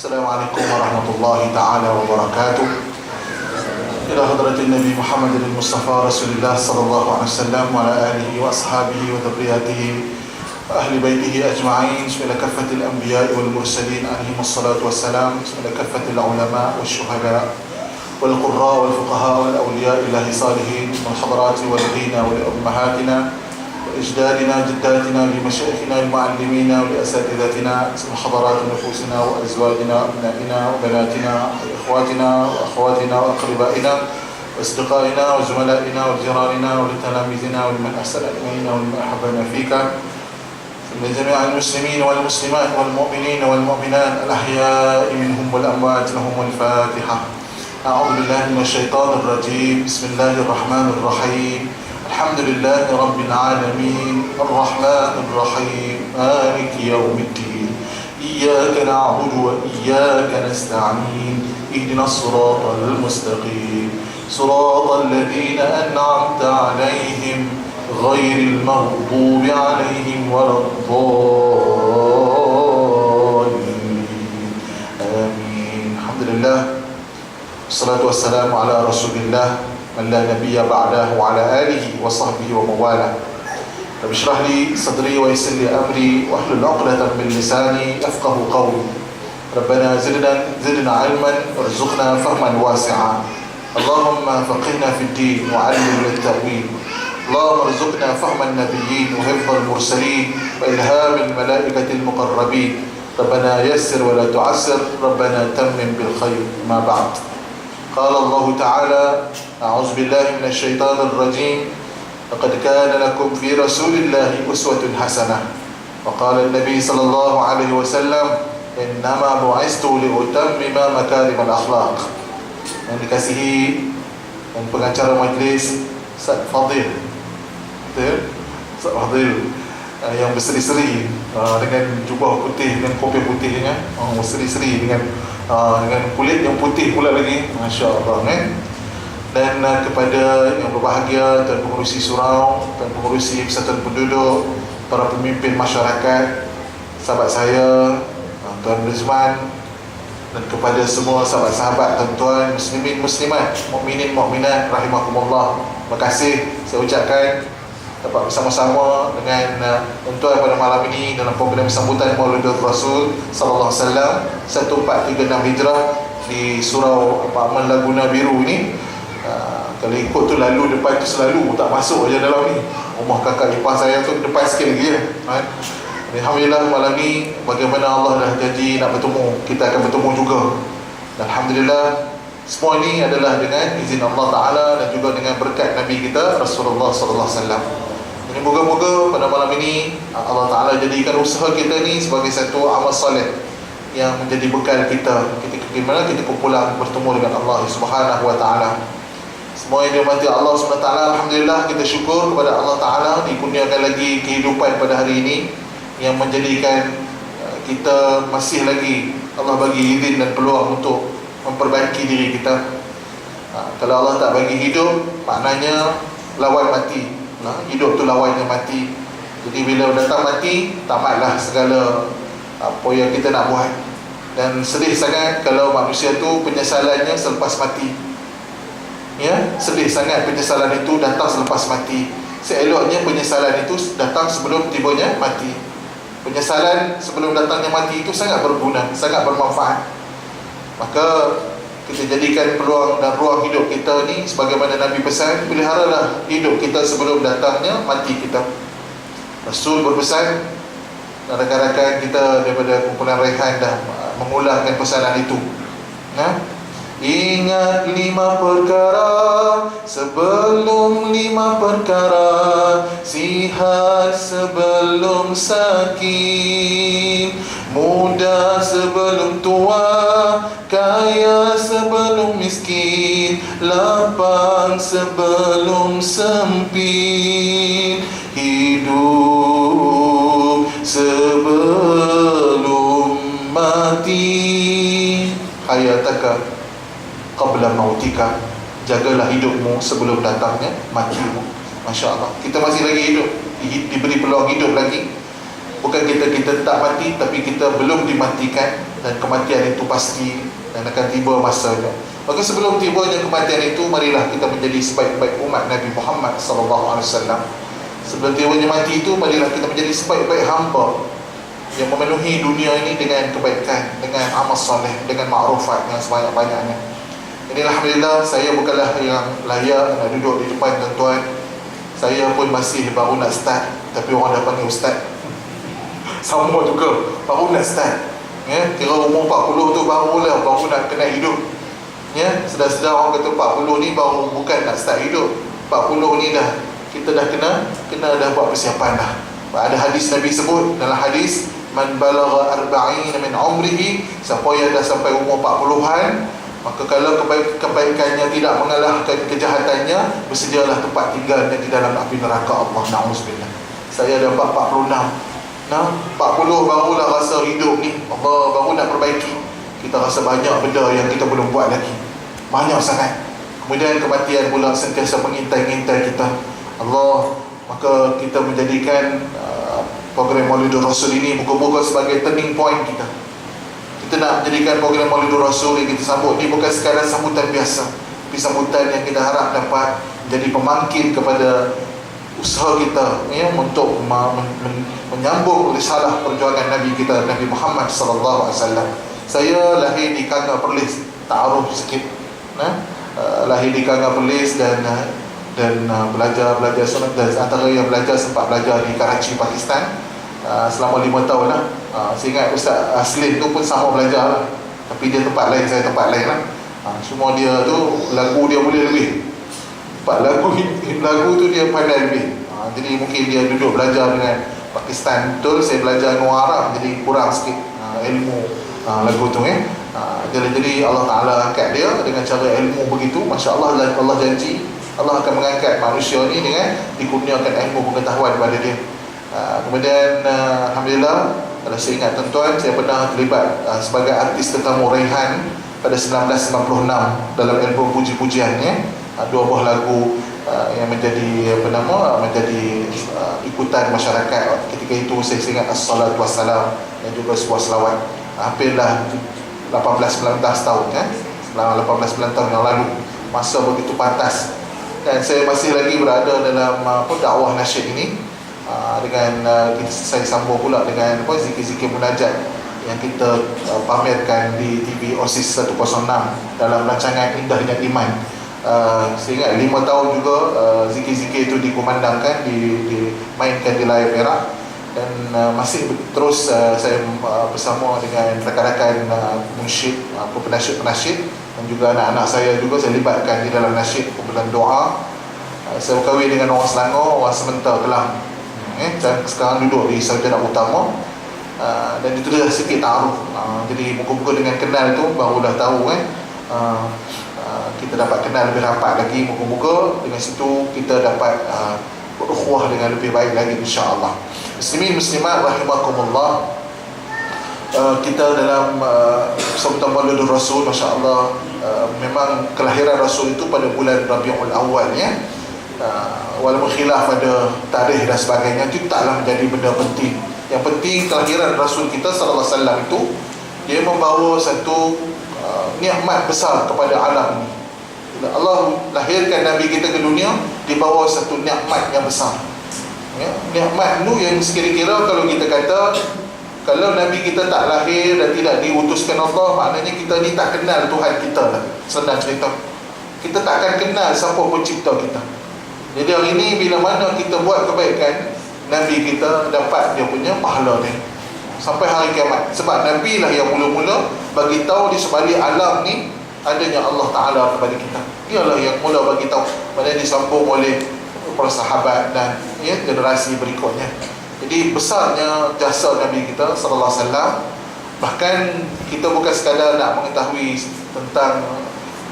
Assalamualaikum warahmatullahi ta'ala wabarakatuh. Ila hadratin Nabi Muhammad al-Mustafa Rasulullah sallallahu alaihi wasallam wa ala alihi wa ashabihi wa dhurriyyatihi wa ahli baitihi ajma'in, ila kaffatil anbiya'i wal mursalin alaihi wassalatu wassalam, ila kaffatil ulama wasyuhada wal qurra wal fuqaha wal awliya ilahi salihin wal hadarati wal dina wal ummahatina إجدادنا جداتنا لمشايخنا المعلمين ولأساتذتنا حضرات نفوسنا وأزواجنا وأبنائنا وبناتنا وإخواتنا وأخواتنا وأقربائنا وأصدقائنا وزملائنا وجيراننا ولتلاميذنا ولمن أحسن إلينا ولمن أحبنا فيك لجميع المسلمين والمسلمات والمؤمنين والمؤمنات الأحياء منهم والأموات لهم الفاتحة. أعوذ بالله من الشيطان الرجيم. بسم الله الرحمن الرحيم. الحمد لله رب العالمين الرحمن الرحيم مالك يوم الدين إياك نعبد وإياك نستعين اهدنا الصراط المستقيم صراط الذين أنعمت عليهم غير المغضوب عليهم ولا الضالين آمين. الحمد لله والصلاة والسلام على رسول الله من لا نبي بعده وعلى آله وصحبه ومواله. رب اشرح لي صدري ويسر لي أمري واحلل عقدة من لساني يفقهوا قولي. ربنا زدنا علما وارزقنا فهما واسعا. اللهم فقهنا في الدين وعلمنا التأويل. اللهم ارزقنا فهم النبيين وحفظ المرسلين وإلهام الملائكة المقربين. ربنا يسر ولا تعسر. ربنا تمم بالخير. ما بعد. قال الله تعالى: أعوذ بالله من الشيطان الرجيم. لقد كان لكم في رسول الله أسوة حسنة. وقال النبي صلى الله عليه وسلم: إنما بعثت لأتمم مكارم الأخلاق. Yang dikasihi dan pengacara majlis Ustaz Fadil, Ustaz Fadil yang berseri-seri dengan jubah putih dan kopi putihnya, berseri-seri dengan kulit yang putih pula lagi, Masya Allah kan? Dan kepada yang berbahagia Tuan Pengerusi Surau, Tuan Pengerusi Persatuan Penduduk, para pemimpin masyarakat, sahabat saya Tuan Rizman, dan kepada semua sahabat-sahabat tuan-tuan muslimin muslimat, mukminin mukminat rahimakumullah, terima kasih saya ucapkan dapat bersama-sama dengan tuan-tuan pada malam ini dalam program sambutan Mauludur Rasul sallallahu alaihi wasallam 1436 Hijrah di Surau Apartmen Laguna Biru ini. Kalau ikut tu lalu depan tu selalu tak masuk aja dalam ni. Rumah kakak ipar saya tu depan sikit lagi ya. Alhamdulillah malam ni bagaimana Allah dah janji nak bertemu, kita akan bertemu juga. Dan alhamdulillah semua ini adalah dengan izin Allah Ta'ala dan juga dengan berkat Nabi kita Rasulullah sallallahu alaihi wasallam. Jadi moga-moga pada malam ini Allah Ta'ala jadikan usaha kita ni sebagai satu amal soleh yang menjadi bekal kita bagaimana kita pulang bertemu dengan Allah Subhanahu wa Ta'ala. Semua yang dirahmati Allah Subhanahu wa Ta'ala, alhamdulillah kita syukur kepada Allah Ta'ala dikurniakan lagi kehidupan pada hari ini yang menjadikan kita masih lagi Allah bagi izin dan peluang untuk memperbaiki diri kita. Kalau Allah tak bagi hidup, maknanya lawan mati. Hidup tu lawannya mati. Jadi bila datang mati, tamatlah segala apa yang kita nak buat. Dan sedih sangat kalau manusia tu penyesalannya selepas mati. Ya, sedih sangat penyesalan itu datang selepas mati. Seeloknya penyesalan itu datang sebelum tibanya mati. Penyesalan sebelum datangnya mati itu sangat berguna, sangat bermanfaat. Maka kita jadikan peluang dan ruang hidup kita ni sebagaimana Nabi pesan, peliharalah hidup kita sebelum datangnya mati kita. Rasul berpesan dan rakan-rakan kita daripada kumpulan Rehan dah mengulangkan pesanan itu. Ingat 5 perkara sebelum 5 perkara, sihat sebelum sakit, muda sebelum tua, kaya sebelum miskin, lapang sebelum sempit, hidup sebelum mati. Hayataka qabla mautika, jagalah hidupmu sebelum datangnya matimu. Masya Allah, kita masih lagi hidup, diberi peluang hidup lagi. Bukan kita tak mati, tapi kita belum dimatikan. dan kematian itu pasti dan akan tiba masanya. Maka sebelum tibanya kematian itu, marilah kita menjadi sebaik-baik umat Nabi Muhammad SAW. Sebelum tibanya mati itu, marilah kita menjadi sebaik-baik hamba yang memenuhi dunia ini dengan kebaikan, dengan amal soleh, dengan ma'rufat yang sebanyak-banyaknya. Ini alhamdulillah, saya bukanlah yang layak nak duduk di depan tuan-tuan. Saya pun masih baru nak start, tapi orang dah panggil ustaz. Sama juga, baru nak start. Kira umur 40 tu baru nak kena hidup. Sedar-sedar orang kata 40 ni baru bukan nak start hidup. 40 ni dah, kita dah kena dah buat persiapan dah. Ada hadis Nabi sebut dalam hadis, man balagha arba'in min umrihi, siapa yang dah sampai umur 40-an, maka kalau kebaikannya tidak mengalahkan kejahatannya, bersedialah tempat tinggalnya di dalam api neraka Allah. Na'udzubillah. Saya dah 46. 40 barulah rasa hidup ni Allah baru nak perbaiki. Kita rasa banyak benda yang kita belum buat lagi, banyak sangat. Kemudian kematian pula sentiasa mengintai-ngintai kita Allah. Maka kita menjadikan program Maulidur Rasul ini bukan sebagai turning point kita. Kita nak menjadikan program Maulidur Rasul yang kita sambut ni bukan sekadar sambutan biasa, tapi sambutan yang kita harap dapat menjadi pemangkin kepada usaha kita untuk menyambung risalah perjuangan Nabi kita, Nabi Muhammad SAW. Saya lahir di Kanga Perlis, ta'aruf sikit. Lahir di Kanga Perlis dan belajar sunat, dan antara yang sempat belajar di Karachi, Pakistan selama 5 tahun lah. Saya ingat Ustaz Aslin tu pun sama belajar lah, tapi dia tempat lain, saya tempat lain lah. Semua dia tu, lagu dia boleh lebih. Lagu tu dia pandai lebih. Jadi mungkin dia duduk belajar dengan Pakistan betul, saya belajar dengan orang Arab, jadi kurang sikit ilmu lagu tu. Jadi Allah Ta'ala angkat dia dengan cara ilmu begitu. Masya Allah, Allah janji Allah akan mengangkat manusia ni dengan dikurniakan ilmu pengetahuan kepada dia. Kemudian alhamdulillah, kalau saya ingat tuan-tuan, saya pernah terlibat sebagai artis tetamu Raihan pada 1996 dalam album puji-pujiannya. 2 buah lagu yang menjadi menjadi ikutan masyarakat ketika itu. Saya ingat As-Salatu Wassalam dan juga sebuah selawat. Hampirlah 18-19 tahun 18-19 tahun yang lalu. Masa begitu pantas. Dan saya masih lagi berada dalam dakwah nasyid ini dengan saya sambung pula dengan zikir-zikir munajat yang kita pamerkan di TV OSIS 106 dalam rancangan Indahnya Iman. Saya ingat 5 tahun juga zikir-zikir itu dikumandangkan, dimainkan di layar perak. Dan masih terus saya bersama dengan rakan-rakan munsyid, penasyid-penasyid, dan juga anak-anak saya juga saya libatkan di dalam nasyid kumpulan doa. Saya berkahwin dengan orang Selangor, orang Sementar Kelang, dan sekarang duduk di sarjana utama. Dan itu dah sikit ta'aruf. Jadi muka-muka dengan kenal tu baru dah tahu kita dapat kenal lebih rapat lagi muka-muka. Dengan situ kita dapat berukhuwah dengan lebih baik lagi, insya-Allah. Muslimin muslimat rahimakumullah, kita dalam sambutan Maulidur Rasul, masya-Allah, memang kelahiran Rasul itu pada bulan Rabiul Awal walaupun khilaf pada tarikh dan sebagainya, itu taklah menjadi benda penting. Yang penting kelahiran Rasul kita sallallahu alaihi wasallam itu dia membawa satu nikmat besar kepada alam ini. Allah lahirkan Nabi kita ke dunia, dibawa satu nikmat yang besar. Nikmat itu yang sekira-kira kalau kita kata, kalau Nabi kita tak lahir dan tidak diutuskan Allah, maknanya kita ni tak kenal Tuhan kita lah. Senang cerita, kita tak akan kenal siapa pencipta kita. Jadi hari ini bila mana kita buat kebaikan, Nabi kita dapat dia punya pahala ni sampai hari kiamat. Sebab Nabi lah yang mula-mula bagi tahu di sebalik alam ni adanya Allah Ta'ala kepada kita. Dialah yang mula bagi tahu, pada disambung oleh para sahabat dan generasi berikutnya. Jadi besarnya jasa Nabi kita sallallahu alaihi wasallam. Bahkan kita bukan sekadar nak mengetahui tentang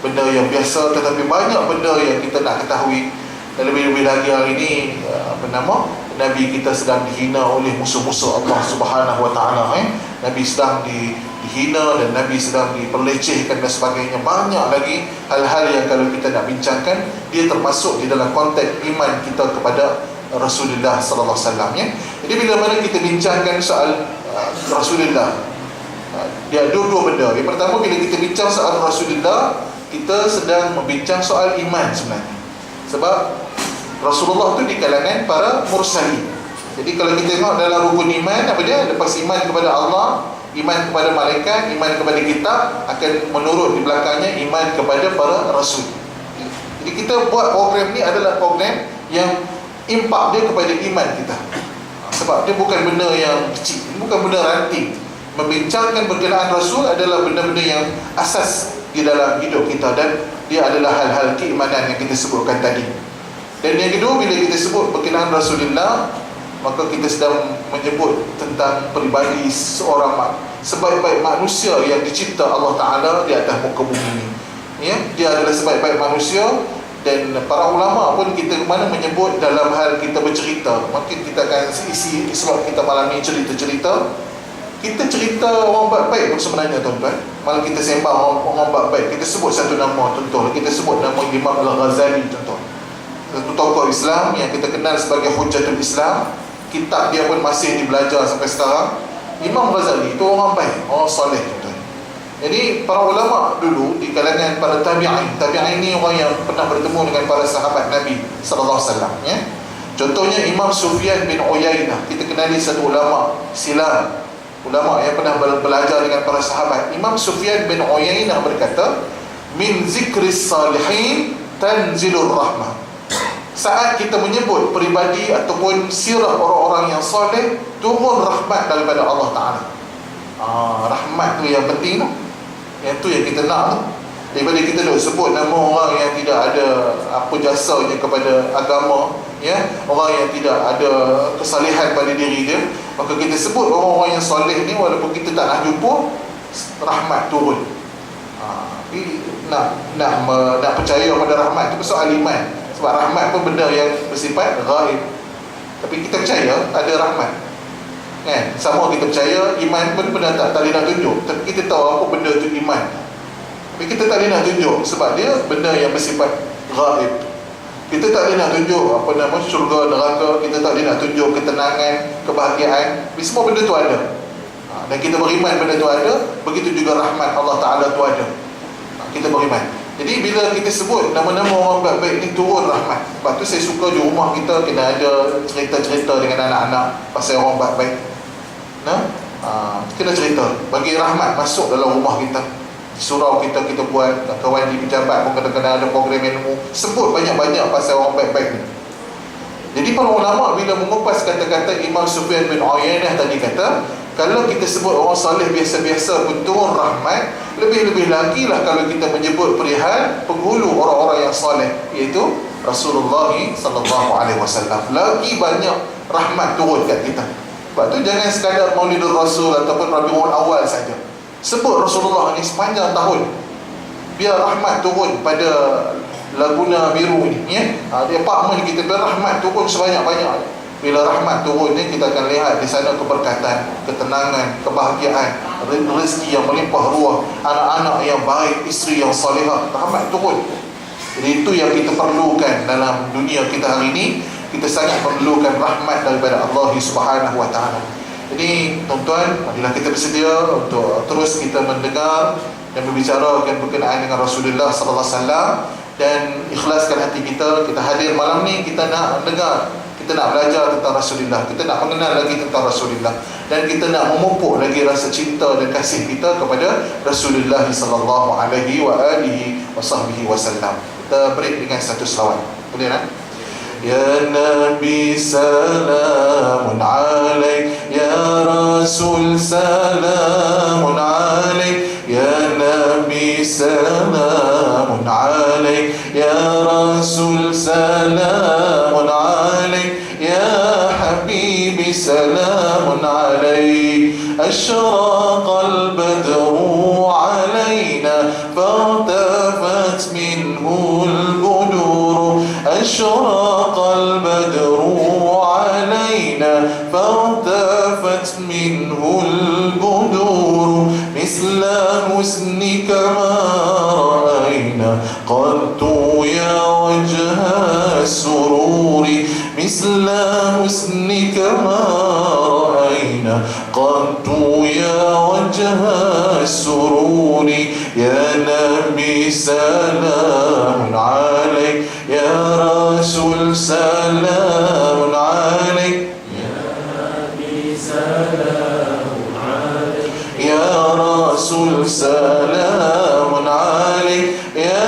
benda yang biasa, tetapi banyak benda yang kita nak ketahui. Dan lebih-lebih lagi hari ini Nabi kita sedang dihina oleh musuh-musuh Allah Subhanahu Wa Taala. Nabi sedang dihina dan Nabi sedang diperlecehkan dan sebagainya. Banyak lagi hal-hal yang kalau kita nak bincangkan, dia termasuk di dalam konteks iman kita kepada Rasulullah sallallahu alaihi wasallam. Jadi bila mana kita bincangkan soal Rasulullah, Dia dua benda. Yang pertama, bila kita bincang soal Rasulullah, kita sedang membincang soal iman sebenarnya. Sebab Rasulullah tu di kalangan para mursalin. Jadi kalau kita tengok dalam rukun iman, apa dia? Lepas iman kepada Allah, iman kepada malaikat, iman kepada kitab, akan menurut di belakangnya iman kepada para rasul. Jadi kita buat program ni adalah program yang impak dia kepada iman kita. Sebab dia bukan benda yang kecil, bukan benda ranting. Membincangkan berkenaan Rasul adalah benda-benda yang asas di dalam hidup kita, dan dia adalah hal-hal keimanan yang kita sebutkan tadi. Dan yang kedua, bila kita sebut berkenaan Rasulullah, maka kita sedang menyebut tentang peribadi seorang sebaik-baik manusia yang dicipta Allah Ta'ala di atas muka bumi ini. Ya, dia adalah sebaik-baik manusia. Dan para ulama pun kita mana menyebut dalam hal kita bercerita, mungkin kita akan isi sebab kita malam ni cerita-cerita, kita cerita orang baik pun sebenarnya tuan-tuan. Malah kita sembang orang baik, kita sebut satu nama, contoh kita sebut nama Imam Al-Ghazali, contoh satu tokoh Islam yang kita kenal sebagai Hujjatul Islam. Kitab dia pun masih dibelajar sampai sekarang. Imam Ghazali itu orang baik, orang soleh, tuan-tuan. Jadi para ulama dulu di kalangan para tabi'in ni orang yang pernah bertemu dengan para sahabat Nabi sallallahu alaihi wasallam, ya. Contohnya Imam Sufyan bin Uyainah, kita kenali satu ulama silam, ulama yang pernah belajar dengan para sahabat. Imam Sufyan bin Uyainah berkata, min zikris salihin tanzilur rahmah. Saat kita menyebut peribadi ataupun sirah orang-orang yang soleh, turun rahmat daripada Allah Ta'ala. Rahmat tu yang penting tu. Yang tu yang kita nak tu. Daripada kita duk sebut nama orang yang tidak ada apa jasanya kepada agama, ya, orang yang tidak ada kesalehan pada diri dia, maka kita sebut orang-orang yang soleh ni, walaupun kita tak nak jumpa, rahmat turun. Nak percaya pada rahmat tu soal iman. Sebab rahmat pun benda yang bersifat ghaib. Tapi kita percaya ada rahmat, kan? Sama kita percaya iman pun benda tak boleh nak tunjuk. Tapi kita tahu apa benda tu iman, tapi kita tak boleh nak tunjuk sebab dia benda yang bersifat ghaib. Kita tak boleh nak tunjuk apa nama syurga, neraka. Kita tak boleh nak tunjuk ketenangan, kebahagiaan. Tapi semua benda tu ada. Dan kita beriman benda tu ada. Begitu juga rahmat Allah Ta'ala tu ada. Kita beriman. Jadi bila kita sebut nama-nama orang baik-baik ni, turun rahmat. Sebab tu saya suka di rumah kita kena ada cerita-cerita dengan anak-anak pasal orang baik-baik. Kena cerita, bagi rahmat masuk dalam rumah kita. Surau kita buat, kawan di pejabat pun kadang-kadang ada program ilmu, sebut banyak-banyak pasal orang baik-baik ni. Jadi para ulama bila mengupas kata-kata Imam Sufyan bin Uyainah tadi, kata kalau kita sebut orang saleh biasa-biasa pun turun rahmat, lebih-lebih lagi lah kalau kita menyebut perihal penghulu orang-orang yang soleh, iaitu Rasulullah sallallahu alaihi wasallam. Lagi banyak rahmat turun kat kita. Sebab tu jangan sekadar Maulidur Rasul ataupun Rabiul Awal saja. Sebut Rasulullah ni sepanjang tahun, biar rahmat turun pada Laguna Biru ni, ya. Di apartmen kita, biar rahmat turun sebanyak-banyak. Bila rahmat turun ni, kita akan lihat di sana keberkatan, ketenangan, kebahagiaan, rezeki yang melimpah ruah, anak-anak yang baik, isteri yang salihah. Rahmat turun. Jadi itu yang kita perlukan dalam dunia kita hari ini. Kita sangat perlukan rahmat daripada Allah Subhanahu Wa Taala. Jadi tuan-tuan, bila kita bersedia untuk terus kita mendengar dan berbicarakan berkenaan dengan Rasulullah sallallahu alaihi wasallam, dan ikhlaskan hati kita, kita hadir malam ni, kita nak dengar, kita nak belajar tentang Rasulullah, kita nak mengenal lagi tentang Rasulullah, dan kita nak memupuk lagi rasa cinta dan kasih kita kepada Rasulullah sallallahu alaihi wasallam. Kita break dengan satu selawat. Boleh tak? Ya Nabi salamun alaik, Ya Rasul salamun alaik, Ya Nabi salamun alaik, Ya Rasul salamun alaik, Ya Habibi salamun alaik. Ashraqal badru alaina fartafat minhu al-budur. Ashraqal badru alaina fartafat minhu al-budur. Misla husnika ma ra'ayna qattu ya wajha sururi. Misla husnika ma ra'ayna qattu ya wajha وجه السرور يا نبي سلام عليك يا رسول سلام عليك يا نبي سلام عليك يا رسول سلام عليك يا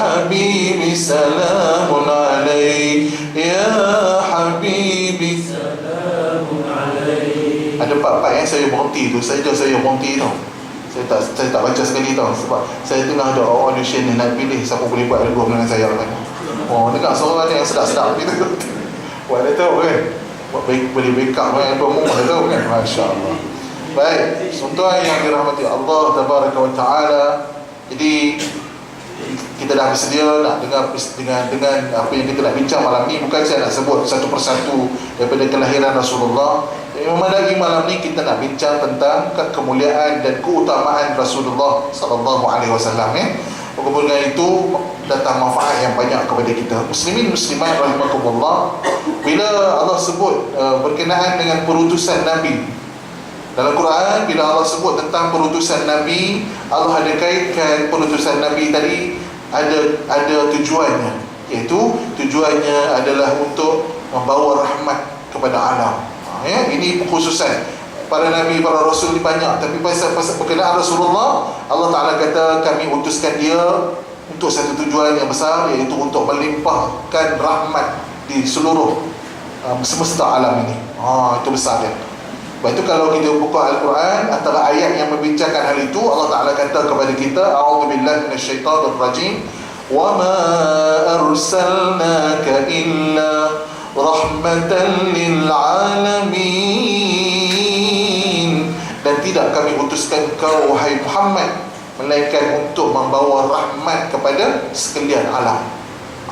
حبيبي سلام عليك يا حبيبي سلام عليك. Ada part-part yang saya berhenti tu, saya berhenti tau. Saya tak baca sekali tau, sebab saya tengah ada audition ni nak pilih siapa boleh buat album dengan saya kan. Oh, dengar suara ni yang sedap-sedap gitu. Buat dia tahu kan, boleh backup kan album dia tahu kan. Masya Allah. Baik, tuan yang dirahmati Allah Tabaraka wa Ta'ala. Jadi kita dah bersedia nak dengar dengan apa yang kita nak bincang malam ni. Bukan saya nak sebut satu persatu daripada kelahiran Rasulullah. Memadai malam ni kita nak bincang tentang kemuliaan dan keutamaan Rasulullah sallallahu alaihi wasallam ya. Dengan itu datang manfaat yang banyak kepada kita. Muslimin muslimat rahimakumullah. Bila Allah sebut berkenaan dengan perutusan Nabi dalam Quran, bila Allah sebut tentang perutusan Nabi, Allah ada kaitkan perutusan Nabi tadi ada tujuannya, iaitu tujuannya adalah untuk membawa rahmat kepada alam. Ya, ini khususan para Nabi, para Rasul ni banyak, tapi pasal berkenaan Rasulullah, Allah Ta'ala kata kami utuskan dia untuk satu tujuan yang besar, iaitu untuk melimpahkan rahmat di seluruh semesta alam ini. Itu besar dia. Sebab itu kalau kita buka Al-Quran, antara ayat yang membincangkan hal itu, Allah Ta'ala kata kepada kita, A'udzubillahi minasyaitanir rajim, wa ma arsalnaka illa rahmatan lil alamin. Dan tidak kami utuskan kau wahai Muhammad melainkan untuk membawa rahmat kepada sekalian alam.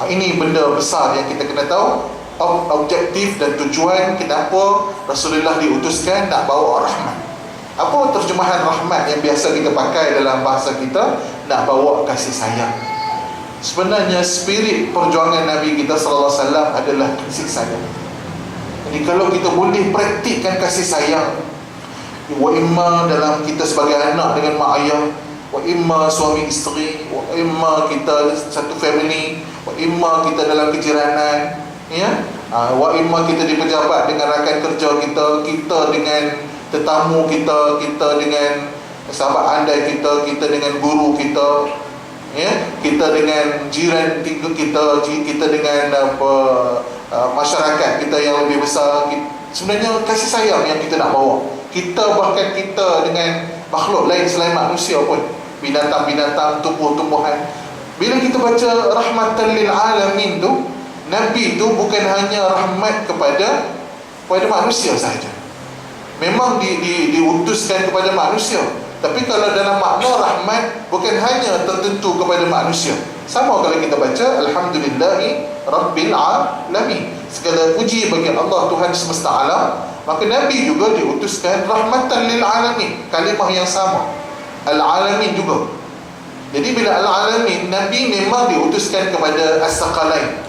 Ini benda besar yang kita kena tahu, objektif dan tujuan kenapa Rasulullah diutuskan nak bawa rahmat. Apa terjemahan rahmat yang biasa kita pakai dalam bahasa kita? Nak bawa kasih sayang. Sebenarnya spirit perjuangan Nabi kita sallallahu alaihi wasallam adalah kasih sayang. Jadi kalau kita boleh praktikkan kasih sayang, wa imma dalam kita sebagai anak dengan mak ayah, wa imma suami isteri, wa imma kita satu family, wa imma kita dalam kejiranan, ya, wa imma kita di pejabat dengan rakan kerja kita, kita dengan tetamu kita, kita dengan sahabat andai kita, kita dengan guru kita, ya, kita dengan jiran kita dengan masyarakat kita yang lebih besar. Sebenarnya kasih sayang yang kita nak bawa. Kita bahkan kita dengan makhluk lain selain manusia pun, binatang-binatang, tumbuh-tumbuhan. Bila kita baca rahmatan lil alamin tu, Nabi itu bukan hanya rahmat kepada manusia sahaja. Memang diutuskan kepada manusia, tapi kalau dalam makna rahmat bukan hanya tertentu kepada manusia. Sama kalau kita baca Alhamdulillahi Rabbil Alamin, segala puji bagi Allah Tuhan semesta alam. Maka Nabi juga diutuskan rahmatan lil alamin, kalimah yang sama, al-alamin juga. Jadi bila al-alamin, Nabi memang diutuskan kepada as-saqalain.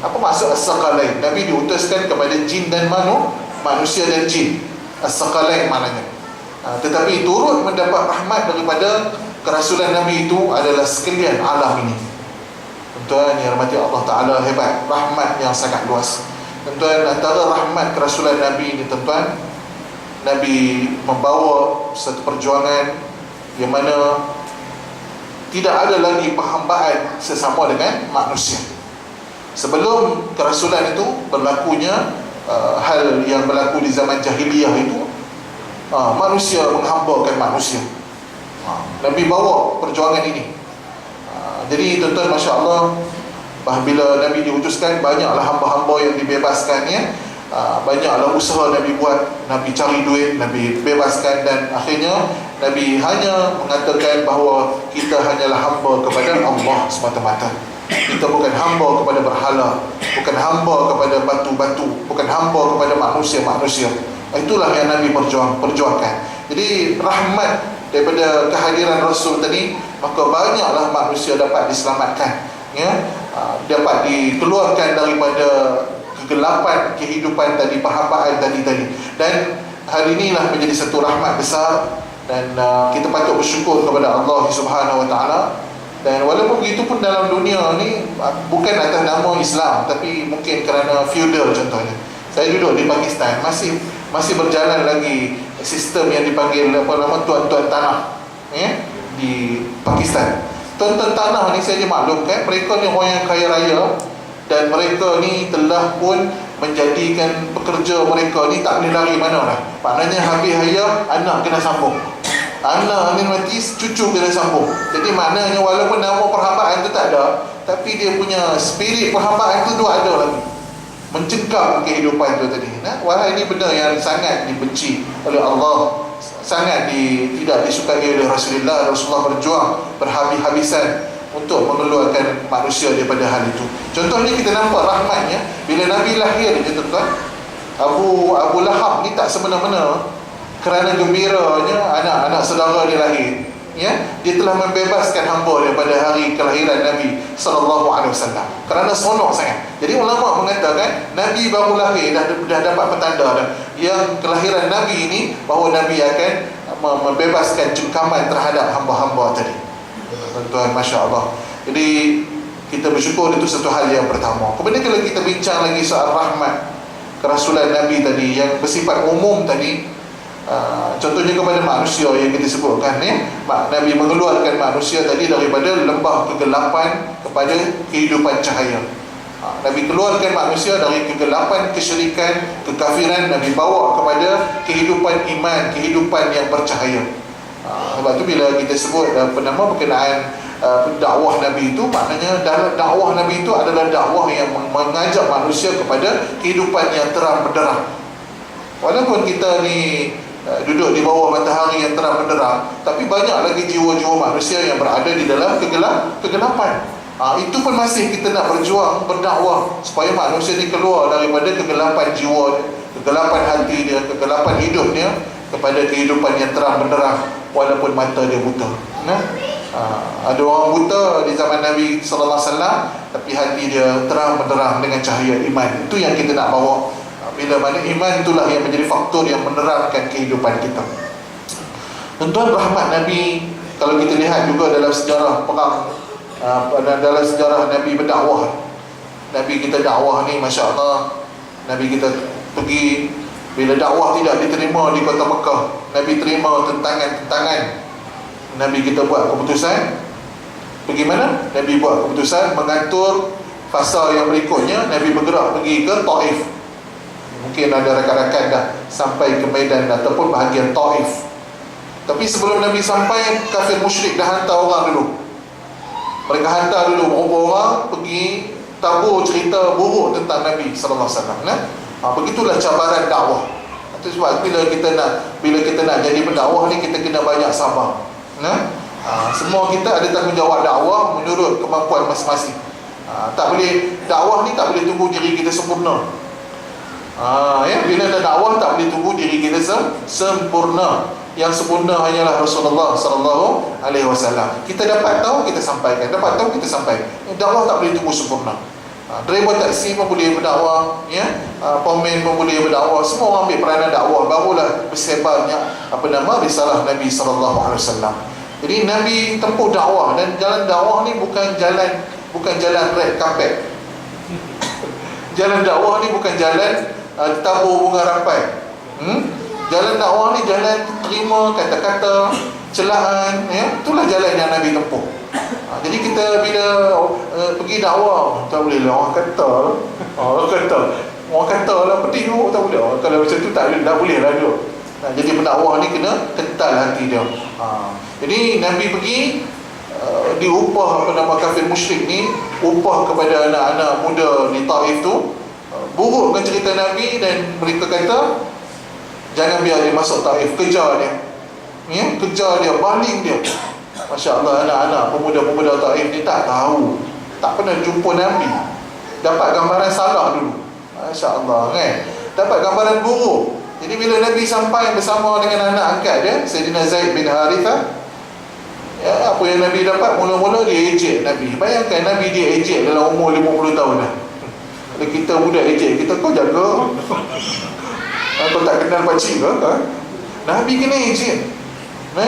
Apa maksud as-saqalain? Nabi diutuskan kepada jin dan manusia dan jin. As-saqalain maknanya. Tetapi turut mendapat rahmat daripada kerasulan Nabi itu adalah sekalian alam ini. Tuan yang rahmati Allah Ta'ala, hebat, rahmat yang sangat luas. Tuan, antara rahmat kerasulan Nabi ini, tuan, Nabi membawa satu perjuangan yang mana tidak ada lagi perhambaan sesama dengan manusia. Sebelum kerasulan itu berlakunya hal yang berlaku di zaman jahiliyah itu, manusia menghambakan manusia. Nabi bawa perjuangan ini. Jadi tuan-tuan, Masya Allah, bila Nabi diutuskan, banyaklah hamba-hamba yang dibebaskan, ya. Banyaklah usaha Nabi buat. Nabi cari duit, Nabi bebaskan, dan akhirnya Nabi hanya mengatakan bahawa kita hanyalah hamba kepada Allah semata-mata. Kita bukan hamba kepada berhala, bukan hamba kepada batu-batu, bukan hamba kepada manusia-manusia. Itulah yang Nabi perjuangkan. Jadi rahmat daripada kehadiran Rasul tadi, maka banyaklah manusia dapat diselamatkan, ya, dapat dikeluarkan daripada kegelapan kehidupan tadi, perhambaan tadi. Dan hari inilah menjadi satu rahmat besar Dan kita patut bersyukur kepada Allah Subhanahu Wa Taala. Dan walaupun begitu pun dalam dunia ni bukan atas nama Islam, tapi mungkin kerana feudal contohnya. Saya duduk di Pakistan, masih berjalan lagi sistem yang dipanggil apa nama tuan-tuan tanah, ya, di Pakistan. Tuan-tuan tanah ni saya dimaklumkan mereka ni orang yang kaya raya, dan mereka ni telah pun menjadikan pekerja mereka ni tak boleh lari mana lah. Maknanya habis hayat anak kena sambung, anak ni mati cucu kena sambung. Jadi maknanya walaupun nama perhambaan tu tak ada, tapi dia punya spirit perhambaan tu ada lagi, mencengkam kehidupan tu tadi. Nah, wahai ini benda yang sangat dibenci oleh Allah, sangat tidak disukai oleh Rasulullah. Rasulullah berjuang berhabis-habisan untuk mengeluarkan manusia daripada hal itu. Contohnya kita nampak rahmatnya bila Nabi lahir je, tuan-tuan. Abu Lahab ni tak semena-mena kerana gembiranya anak-anak saudara dia lahir, ya, dia telah membebaskan hamba daripada hari kelahiran Nabi SAW kerana seronok sangat. Jadi ulama mengatakan Nabi baru lahir dah dapat petanda dah yang kelahiran Nabi ini, bahawa Nabi akan membebaskan cengkaman terhadap hamba-hamba tadi. Tuan-tuan, Masya Allah. Jadi kita bersyukur, itu satu hal yang pertama. Kemudian kalau kita bincang lagi soal rahmat kerasulan Nabi tadi yang bersifat umum tadi, contohnya kepada manusia yang kita sebutkan ni, Nabi mengeluarkan manusia tadi daripada lembah kegelapan kepada kehidupan cahaya. Nabi keluarkan manusia dari kegelapan kesyirikan, kekafiran, Nabi bawa kepada kehidupan iman, kehidupan yang bercahaya. Sebab tu bila kita sebut berkenaan dakwah Nabi itu, maknanya dakwah Nabi itu adalah dakwah yang mengajak manusia kepada kehidupan yang terang benderang. Walaupun kita ni duduk di bawah matahari yang terang benderang, tapi banyak lagi jiwa-jiwa manusia yang berada di dalam kegelapan. Itu pun masih kita nak berjuang, berdakwah supaya manusia ni keluar daripada kegelapan jiwa, kegelapan hati dia, kegelapan hidup dia, kepada kehidupan yang terang benderang walaupun mata dia buta. Ada orang buta di zaman Nabi SAW, tapi hati dia terang benderang dengan cahaya iman. Itu yang kita nak bawa. Bila mana iman itulah yang menjadi faktor yang menerangkan kehidupan kita. Tuan-tuan, rahmat Nabi, kalau kita lihat juga dalam sejarah perang, dalam sejarah Nabi berdakwah, Nabi kita dakwah ni, Masya Allah, Nabi kita pergi, bila dakwah tidak diterima di kota Mekah, Nabi terima tentangan. Nabi kita buat keputusan pergi mana? Nabi buat keputusan mengatur fasa yang berikutnya. Nabi bergerak pergi ke Taif. Mungkin ada rakan-rakan dah sampai ke Medan ataupun bahagian Taif. Tapi sebelum Nabi sampai, kafir musyrik dah hantar orang dulu. Mereka hantar dulu beberapa orang pergi tabur cerita buruk tentang Nabi SAW. Begitulah cabaran dakwah. Itu sebab bila kita nak jadi pendakwah ni, kita kena banyak sabar. Semua kita ada tanggungjawab dakwah menurut kemampuan masing-masing. Tak boleh, dakwah ni tak boleh tunggu diri kita sempurna. Bila ada dakwah tak boleh tunggu diri kita sempurna. Yang sempurna hanyalah Rasulullah SAW. Kita dapat tahu, kita sampaikan. Dapat tahu, kita sampaikan. Dakwah tak boleh tunggu sempurna. Driver taksi pun boleh berdakwah, ya. Pemain pun boleh berdakwah. Semua orang ambil peranan dakwah, barulah bersebarnya risalah Nabi SAW. Jadi Nabi tempuh dakwah, dan jalan dakwah ni bukan jalan red carpet. Jalan dakwah ni bukan jalan tabur bunga rampai. Jalan dakwah ni jalan terima kata-kata, celaan, ya. Itulah jalan yang Nabi tempuh. Jadi kita bila pergi dakwah, tak boleh lah orang kata lah pedih tu, tak boleh. Kalau macam tu tak boleh lah dulu. Jadi pendakwah ni kena kental hati dia. Jadi Nabi pergi, diupah kafir musyrik ni, upah kepada anak-anak muda di Taif tu, burukkan cerita Nabi, dan mereka kata jangan biar dia masuk Taif, kejar dia, ya, kejar dia, baling dia. Masya Allah, anak-anak pemuda-pemuda Taif ni tak tahu, tak pernah jumpa Nabi, dapat gambaran salah dulu. Masya Allah, kan? Dapat gambaran buruk. Jadi bila Nabi sampai bersama dengan anak angkat dia, Sayyidina Zaid bin Harithah, ya, apa yang Nabi dapat, mula-mula dia ejek Nabi. Bayangkan Nabi dia ejek dalam umur 50 tahun dah. Kalau kita budak ejek, kita kau jaga. Kau tak kenal pakcik ke? Nabi kena ejek.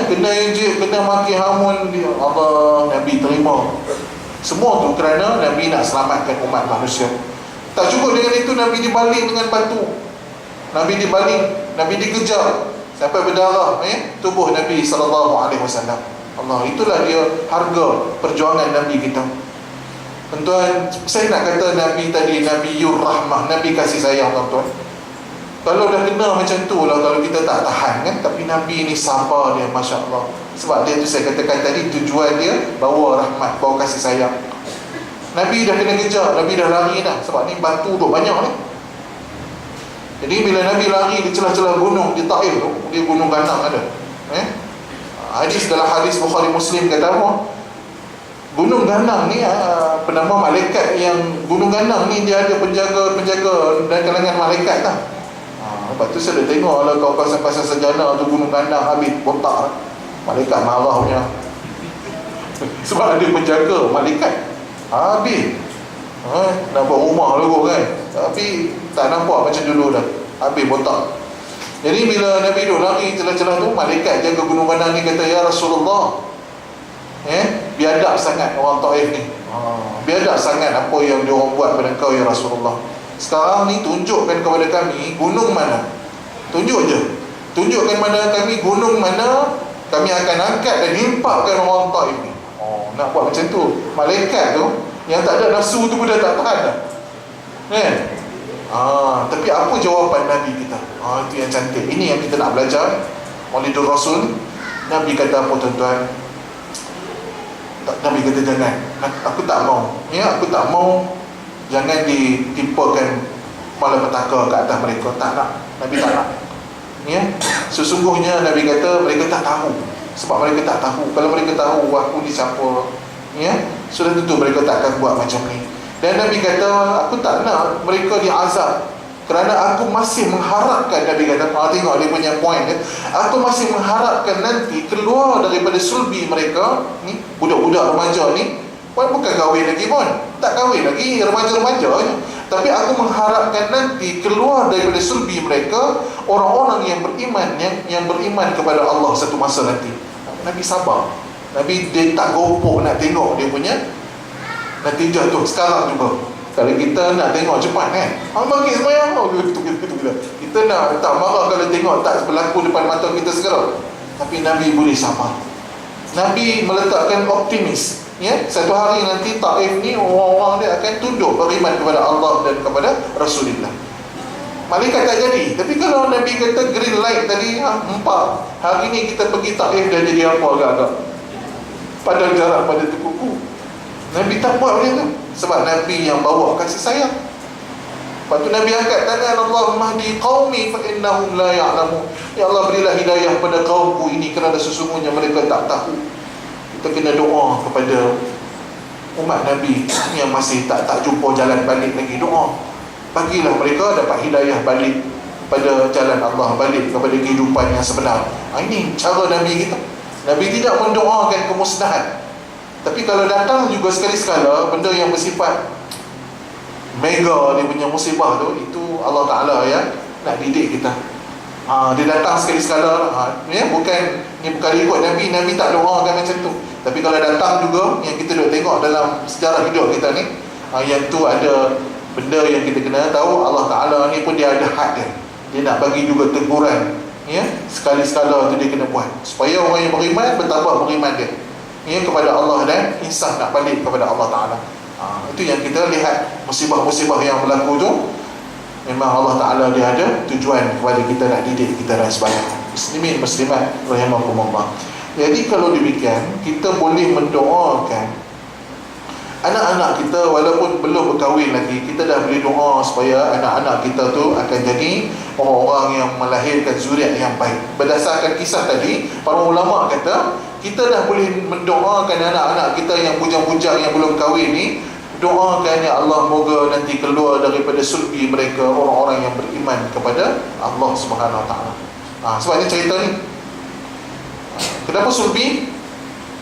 Kena ejek, kena maki hamun dia. Allah, Nabi terima. Semua tu kerana Nabi nak selamatkan umat manusia. Tak cukup dengan itu, Nabi dibaling dengan batu. Nabi dibaling, Nabi dikejar sampai berdarah tubuh Nabi SAW. Allah, itulah dia harga perjuangan Nabi kita. Tuan-tuan, saya nak kata Nabi tadi Nabiyur Rahmah, Nabi kasih sayang, tuan-tuan. Kalau dah kena macam tu lah, kalau kita tak tahan kan. Tapi Nabi ni sabar dia, Masya Allah. Sebab dia tu saya katakan tadi, tujuan dia bawa rahmat, bawa kasih sayang. Nabi dah kena kejar, Nabi dah lari dah. Sebab ni batu duk banyak ni. Jadi bila Nabi lari di celah-celah gunung di Taif tu, dia gunung ganang ada. Hadis dalam hadis Bukhari Muslim kata apa? Gunung ganang ni penama malaikat yang gunung ganang ni dia ada penjaga dan kalangan malaikat tak. Lepas tu saya dah tengok lah kawan-kawan pasal sejana tu gunung ganang habis botak. Malaikat marah punya. Sebab ada penjaga malaikat. Habis nak buat rumah dulu kan. Tapi tak nampak macam dulu dah. Habis botak. Jadi bila Nabi duduk lari celah-celah tu, malaikat jaga gunung ganang ni kata, "Ya Rasulullah, biadab sangat orang Taif ni. Biadab sangat apa yang dia orang buat pada kau ya Rasulullah. Sekarang ni tunjukkan kepada kami gunung mana. Tunjuk je. Tunjukkan mana kami gunung mana kami akan angkat dan himpapkan orang Taif ni." Nak buat macam tu. Malaikat tu yang tak ada nafsu tu pun dah tak tahan dah. Tapi apa jawapan Nabi kita? Itu yang cantik. Ini yang kita nak belajar. Maulidur Rasul. Nabi kata apa, tuan-tuan? Nabi kata jangan. Aku tak mau. Aku tak mau. Jangan ditimpakan malapetaka ke atas mereka. Tak nak. Nabi tak nak. Sesungguhnya Nabi kata mereka tak tahu. Sebab mereka tak tahu. Kalau mereka tahu aku ni siapa, sudah tentu mereka tak akan buat macam ni. Dan Nabi kata aku tak nak mereka diazab, kerana aku masih mengharapkan. Nabi kata, tengok dia punya point dia. Aku masih mengharapkan nanti keluar daripada sulbi mereka ni, budak-budak remaja ni, bukan kahwin lagi pun, tak kahwin lagi, remaja-remaja je. Tapi aku mengharapkan nanti keluar daripada sulbi mereka orang-orang yang beriman, yang beriman kepada Allah satu masa nanti. Nabi sabar. Nabi dia tak gopoh nak tengok dia punya natijah tu sekarang juga. Kalau kita nak tengok cepat kan, bagi sembahyang kita nak tak marah kalau tengok tak berlaku depan mata kita segera. Tapi Nabi boleh sabar. Nabi meletakkan optimis, satu hari nanti Taif ni orang-orang dia akan tunduk beriman kepada Allah dan kepada Rasulullah. Malaikat tak jadi. Tapi kalau Nabi kata green light tadi, hari ni kita pergi Taif dah jadi apa agak-agak, padahal jarak pada kuku. Nabi tak buat macam tu. Sebab Nabi yang bawa kasih sayang. Lepas tu Nabi angkat tangan, Allahumma hdi qaumi fa innahum la ya'lamun. Ya Allah, berilah hidayah pada kaumku ini kerana sesungguhnya mereka tak tahu. Kita kena doa kepada umat Nabi yang masih tak jumpa jalan balik lagi. Doa, bagilah mereka dapat hidayah balik pada jalan Allah, balik kepada kehidupan yang sebenar. Ini cara Nabi kita. Nabi tidak mendoakan kemusnahan. Tapi kalau datang juga sekali-sekala benda yang bersifat mega, dia punya musibah tu, itu Allah Ta'ala nak didik kita. Dia datang sekali-sekala, bukan ikut Nabi. Nabi tak doakan macam tu. Tapi kalau datang juga, yang kita duk tengok dalam sejarah hidup kita ni, yang tu ada benda yang kita kena tahu. Allah Ta'ala ni pun dia ada had dia. Dia nak bagi juga teguran, sekali-sekala tu dia kena buat, supaya orang yang beriman bertambah beriman dia kepada Allah dan insaf nak balik kepada Allah Ta'ala. Itu yang kita lihat. Musibah-musibah yang berlaku tu, memang Allah Ta'ala dia ada tujuan kepada kita, nak didik kita dan sebagainya. Muslimin, muslimat rahimakumullah. Jadi kalau demikian, kita boleh mendoakan anak-anak kita walaupun belum berkahwin lagi. Kita dah boleh doa supaya anak-anak kita tu akan jadi orang-orang yang melahirkan zuriat yang baik. Berdasarkan kisah tadi, para ulama kata kita dah boleh mendoakan anak-anak kita yang bujang-bujang yang belum kahwin ni. Doakan, ya Allah, moga nanti keluar daripada sulbi mereka orang-orang yang beriman kepada Allah Subhanahu Wa Taala. Sebabnya cerita ni. Kenapa sulbi?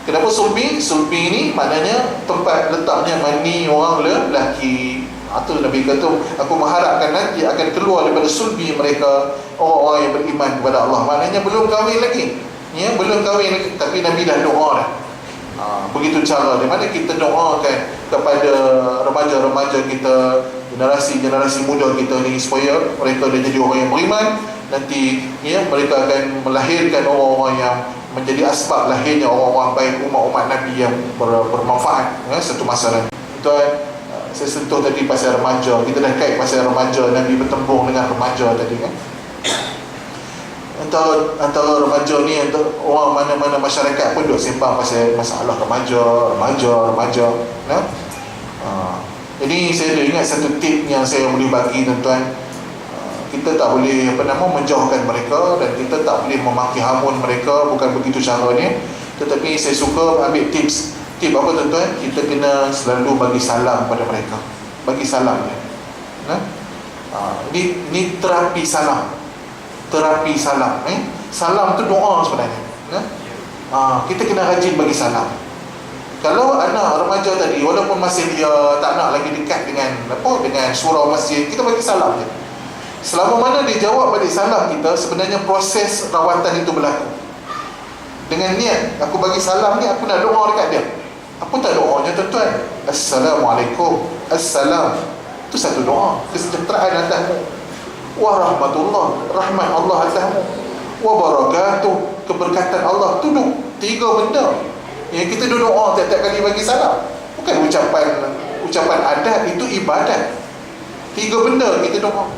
Kenapa sulbi? Sulbi ni maknanya tempat letaknya mani orang lelaki. Itu Nabi kata, aku mengharapkan nanti akan keluar daripada sulbi mereka orang-orang yang beriman kepada Allah. Maknanya belum kahwin lagi. Ya, belum kahwin lagi, tapi Nabi dah doa dah. Begitu cara di mana kita doakan kepada remaja-remaja kita, generasi muda kita ni, supaya mereka dah jadi orang yang beriman. Nanti ya, mereka akan melahirkan orang-orang yang menjadi asbab lahirnya orang-orang baik, umat-umat Nabi yang bermanfaat ya, satu masa nanti. Tuan, saya sentuh tadi pasal remaja. Kita dah kait pasal remaja, Nabi bertembung dengan remaja tadi kan. Antara remaja ni, orang mana-mana masyarakat pun duk sembang pasal masalah remaja ya? Jadi saya ada ingat satu tip yang saya boleh bagi tuan-tuan. Kita tak boleh menjauhkan mereka, dan kita tak boleh memaki hamun mereka, bukan begitu caranya. Tetapi saya suka ambil tips. Tip apa tuan-tuan? Kita kena selalu bagi salam pada mereka. Bagi salam ya? Ini terapi salam. Terapi salam. Salam tu doa sebenarnya. Kita kena rajin bagi salam. Kalau anak remaja tadi, walaupun masih dia tak nak lagi dekat dengan surau masjid, kita bagi salam je. Selama mana dia jawab balik salam kita, sebenarnya proses rawatan itu berlaku. Dengan niat, aku bagi salam ni, aku nak doa dekat dia. Apa tak doanya tuan-tuan? Assalamualaikum. Assalam. Itu satu doa. Kesejahteraan atasmu. Warahmatullah, rahmat Allah atasmu. Wabarakatuh, keberkatan Allah. Tu 3 benda yang kita doa tiap-tiap kali bagi salam. Bukan ucapan adat, itu ibadat. 3 benda kita doa.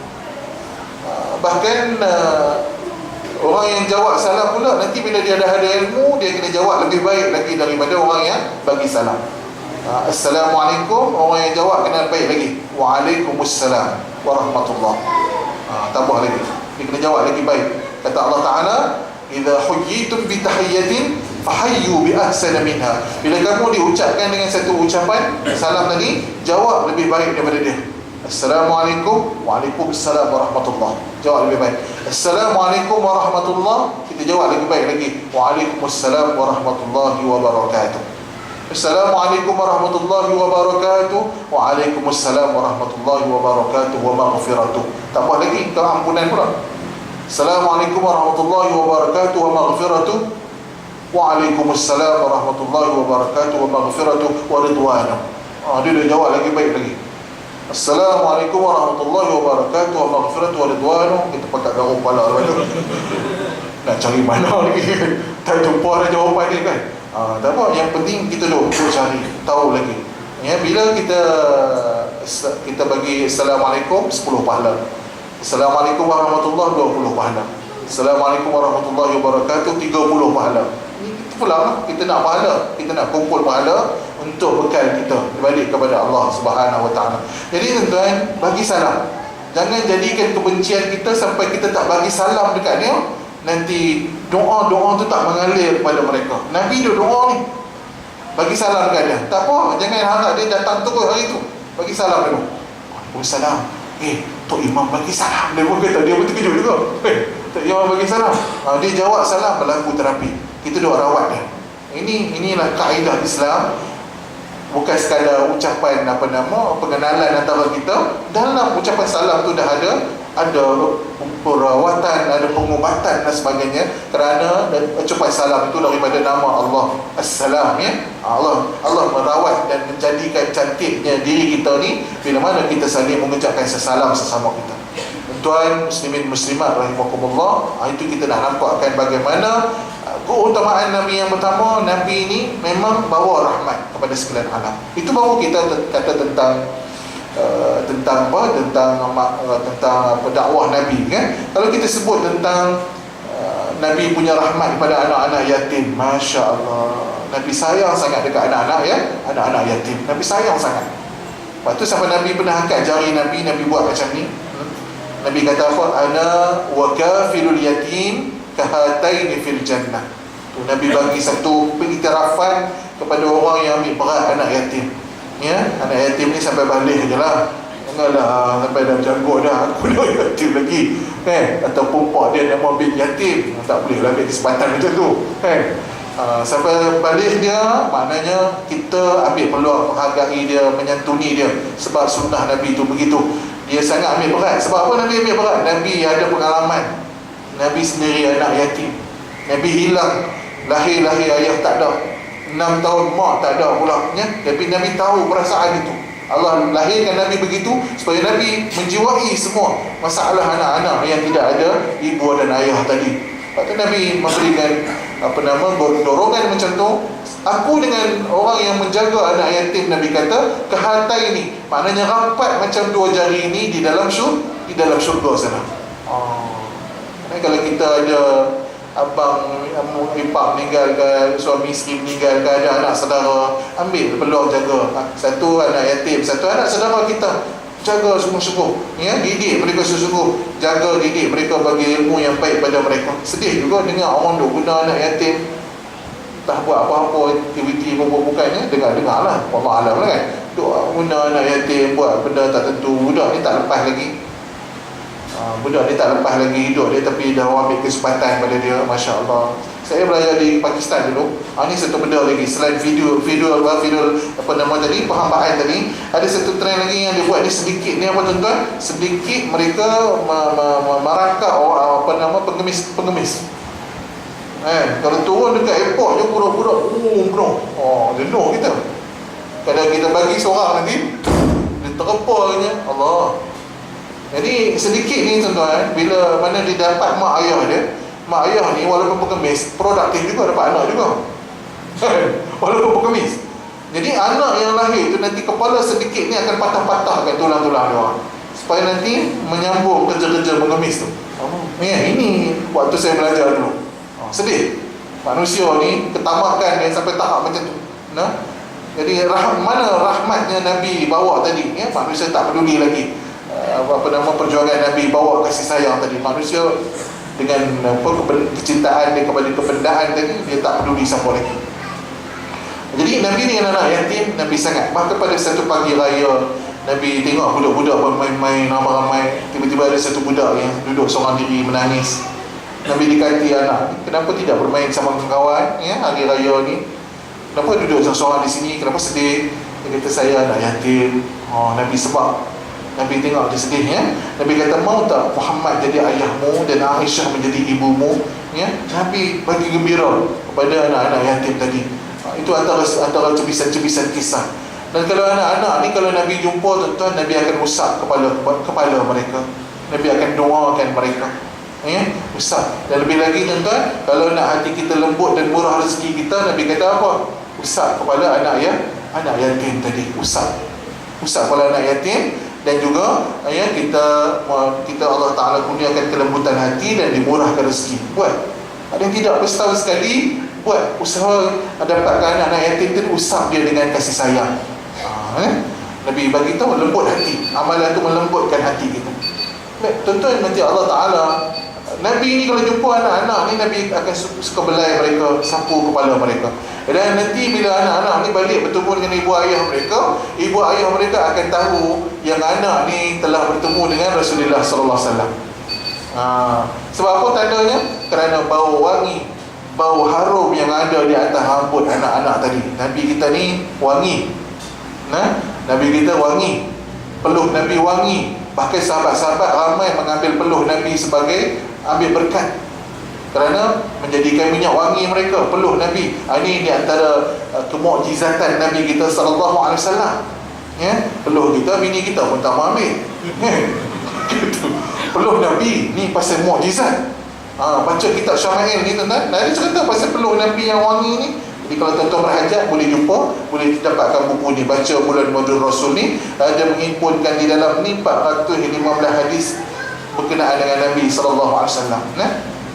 Bahkan orang yang jawab salam pula, nanti bila dia dah ada ilmu, dia kena jawab lebih baik lagi daripada orang yang bagi salam. Assalamualaikum, orang yang jawab kena baik lagi. Waalaikumsalam warahmatullah. Tambah lagi, dia kena jawab lagi baik. Kata Allah Ta'ala, idza huyyitum bi tahiyyatin fahayyu bi ahsana minha. Bila kamu diucapkan dengan satu ucapan salam tadi, jawab lebih baik daripada dia. Assalamualaikum, waalaikumsalam warahmatullah. Jawab lebih baik. Assalamualaikum warahmatullah, kita jawab lebih baik lagi. Waalaikumsalam warahmatullahi wabarakatuh. Assalamualaikum warahmatullahi wabarakatuh. Waalaikumsalam warahmatullahi wabarakatuh wa maghfiratuh. Tambah lagi keampunan pula. Assalamualaikum warahmatullahi wabarakatuh wa maghfiratuh. Waalaikumsalam warahmatullahi wabarakatuh wa maghfiratuh wa ridwanuh. Dia jawab lagi baik lagi. Assalamualaikum warahmatullahi wabarakatuh wa maghfiratuh wa ridwanuh. Kita pakai garuk kepala nak cari mana lagi. Tak jumpa dah jawapan dia kan. Tak apa, yang penting kita duk cari tahu lagi. Ya, bila kita bagi Assalamualaikum 10 pahala. Assalamualaikum warahmatullahi 20 pahala. Assalamualaikum warahmatullahi wabarakatuh 30 pahala. Itu pula kita nak pahala, kita nak kumpul pahala untuk bekal kita balik kepada Allah Subhanahu Wa Taala. Jadi tuan-tuan, bagi salam. Jangan jadikan kebencian kita sampai kita tak bagi salam dekat dia. Nanti doa-doa tu tak mengalir kepada mereka. Nabi dia doa ni, bagi salam dekat dia. Tak apa, jangan harap dia datang terus hari tu. Bagi salam dulu. Waalaikumsalam. Tok Imam bagi salam. Dia pun kata, dia pun terkejut juga. Tok Imam bagi salam. Dia jawab salam, berlaku terapi. Kita doa rawat dia. Inilah kaedah Islam. Bukan sekadar ucapan pengenalan antara kita. Dalam ucapan salam tu dah ada perawatan, ada pengubatan dan sebagainya, kerana ucapan salam itu daripada nama Allah As-Salam ya. Allah merawat dan menjadikan cantiknya diri kita ni bila mana kita saling mengucapkan sesalam sesama kita. Tuan muslimin muslimat rahimakumullah, itu kita nak nampakkan bagaimana keutamaan Nabi yang pertama. Nabi ini memang bawa rahmat kepada sekalian alam. Itu baru kita kata tentang dakwah Nabi kan. Kalau kita sebut tentang Nabi punya rahmat kepada anak-anak yatim, Masya Allah, Nabi sayang sangat dekat anak-anak yatim. Nabi sayang sangat. Lepas tu sampai Nabi pernah angkat jari Nabi buat macam ni. Nabi kata apa? Ana wa kafilul yatim kahataini fil jannah. Tu Nabi bagi satu pengiktirafan kepada orang yang ambil berat anak yatim. Ya, anak yatim ni sampai balik je lah. Janganlah sampai dah janggut dah, aku dah yatim lagi ataupun pak dia nama bin yatim. Tak boleh lah ambil kesempatan macam tu sampai balik dia, maknanya kita ambil peluang menghargai dia, menyantuni dia. Sebab sunnah Nabi tu begitu. Dia sangat ambil berat. Sebab apa Nabi ambil berat? Nabi ada pengalaman. Nabi sendiri anak yatim. Nabi hilang, lahir ayah tak ada, 6 tahun mak tak ada pula ya. Tapi Nabi tahu perasaan itu. Allah lahirkan Nabi begitu supaya Nabi menjiwai semua masalah anak-anak yang tidak ada ibu dan ayah tadi. Lepas tu Nabi memberikan dorongan macam tu. Aku dengan orang yang menjaga anak yatim, Nabi kata kehatai ini, maknanya rapat macam 2 jari ini di dalam syurga sana. Kalau kita ada abang ipar meninggal ke, suami isteri meninggal ke, ada anak saudara, ambil peluang jaga. Satu anak yatim, satu anak saudara kita, jaga sungguh-sungguh ya, didik mereka sungguh-sungguh, jaga didik mereka, bagi ilmu yang baik pada mereka. Sedih juga dengar orang duk guna anak yatim, tak buat apa-apa aktiviti bukan-bukannya, dengar-dengar lah, Allah alam lah kan, duk guna anak yatim buat benda tak tentu. Budak ni tak lepas lagi, budak ni tak lepas lagi hidup dia, tapi dah ambil kesempatan pada dia. Masya Allah. Saya belajar di Pakistan dulu. Ini satu benda lagi, selain video apa nama tadi, perhambaan tadi, ada satu trend lagi yang dia buat ni sedikit ni, apa tuan-tuan, sedikit mereka merangkap pengemis. Kalau turun dekat airport je budak-budak penuh. Jenuh kita. Kadang kita bagi seorang nanti dia terpanya Allah. Jadi sedikit ni tuan-tuan, bila mana dia dapat mak ayah ni walaupun pengemis, produktif juga, dapat anak juga walaupun pengemis. Jadi anak yang lahir tu nanti kepala sedikit ni akan patah-patahkan tulang-tulang dia, supaya nanti menyambung kerja-kerja pengemis tu. Ini waktu saya belajar dulu. Sedih manusia ni, ketamakan dia sampai tahap macam tu. Jadi mana rahmatnya Nabi bawa tadi ya, manusia tak peduli lagi perjuangan Nabi bawa kasih sayang tadi. Manusia dengan kecintaan dia kepada kebendaan tadi, dia tak peduli siapa lagi. Jadi Nabi ni anak yatim, Nabi sangat. Bahkan pada satu pagi raya, Nabi tengok budak-budak bermain-main ramai-ramai. Tiba-tiba ada satu budak yang duduk seorang diri menangis. Nabi dikati anak, kenapa tidak bermain sama kawan ya, hari raya ni? Kenapa duduk seorang-seorang di sini? Kenapa sedih? Dia kata, saya anak yatim. Nabi sebab Nabi tengok dia sedih ya. Nabi kata, mau tak Muhammad jadi ayahmu dan Aisyah menjadi ibumu ya? Nabi bagi gembira kepada anak-anak yatim tadi. Itu antara cebisan-cebisan kisah. Dan kalau anak-anak ni, kalau Nabi jumpa tuan-tuan, Nabi akan usap kepala mereka. Nabi akan doakan mereka ya, usap. Dan lebih lagi tuan-tuan, kalau nak hati kita lembut dan murah rezeki kita, Nabi kata apa? Usap kepala anak yatim tadi. Usap kepala anak yatim. Dan juga ya, kita Allah Ta'ala kurniakan kelembutan hati dan dimurahkan rezeki. Buat, ada yang tidak bersetahun sekali buat usaha dapatkan anak yatim tu, usap dia dengan kasih sayang. Nabi bagi tahu lembut hati. Amalan tu melembutkan hati kita. Tuan-tuan, nanti Allah Ta'ala, Nabi ni kalau jumpa anak-anak ni, Nabi akan suka belai mereka, sapu kepala mereka. Dan nanti bila anak-anak ni balik bertemu dengan ibu ayah mereka akan tahu yang anak ni telah bertemu dengan Rasulullah sallallahu alaihi wasallam. Sebab apa tandanya? Kerana bau wangi, bau harum yang ada di atas rambut anak-anak tadi. Nabi kita ni wangi. Nabi kita wangi, peluh Nabi wangi. Bahkan sahabat-sahabat ramai mengambil peluh Nabi sebagai ambil berkat, kerana menjadikan minyak wangi mereka, peluh Nabi. Ini di antara kemukjizatan Nabi kita sallallahu alaihi wasallam ya. Peluh kita, bini kita pun tak mau ambil peluh Nabi ni pasal mukjizat. Baca kitab Syama'il ni tuan-tuan, dia cerita pasal peluh Nabi yang wangi ni. Jadi kalau tuan-tuan berhajat, boleh jumpa, boleh dapatkan buku ni, baca Bulan Maulid Rasul ni. Dia menghimpunkan di dalam ni 415 hadis berkenaan dengan Nabi sallallahu alaihi wasallam.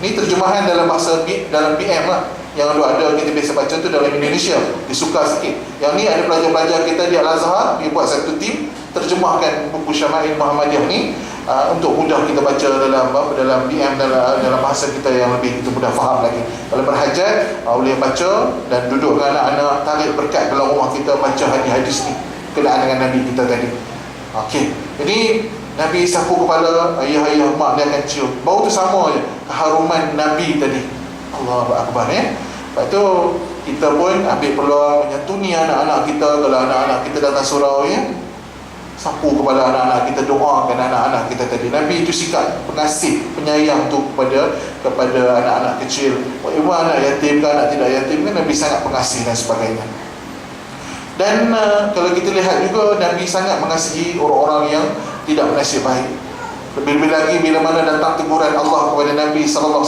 Ni terjemahan dalam bahasa dalam PM lah, yang ada kita biasa baca tu dalam Indonesia, disuka sikit. Yang ni ada pelajar-pelajar kita di Al-Azhar, dia buat satu tim terjemahkan buku Syama'il Muhammadiyah ni untuk mudah kita baca dalam PM, dalam bahasa kita yang lebih kita mudah faham lagi. Kalau berhajat, boleh baca dan duduk dengan anak-anak, tarik berkat dalam rumah kita, baca hadis-hadis ni berkenaan dengan Nabi kita tadi. Okey. Jadi Nabi sapu kepala ayah-ayah, mak dia akan cium. Bau tu sama je, keharuman Nabi tadi. Allahu Akbar ya. Lepas tu kita pun ambil peluang menyantuni anak-anak kita. Kalau anak-anak kita datang surau ya, sapu kepala anak-anak kita, doakan anak-anak kita tadi. Nabi itu sikap pengasih, penyayang tu kepada anak-anak kecil. Walaupun anak yatim ke anak tidak yatim kan, Nabi sangat pengasih dan sebagainya. Dan kalau kita lihat juga, Nabi sangat mengasihi orang-orang yang tidak bernasib baik. Lebih-lebih lagi bila mana datang teguran Allah kepada Nabi SAW.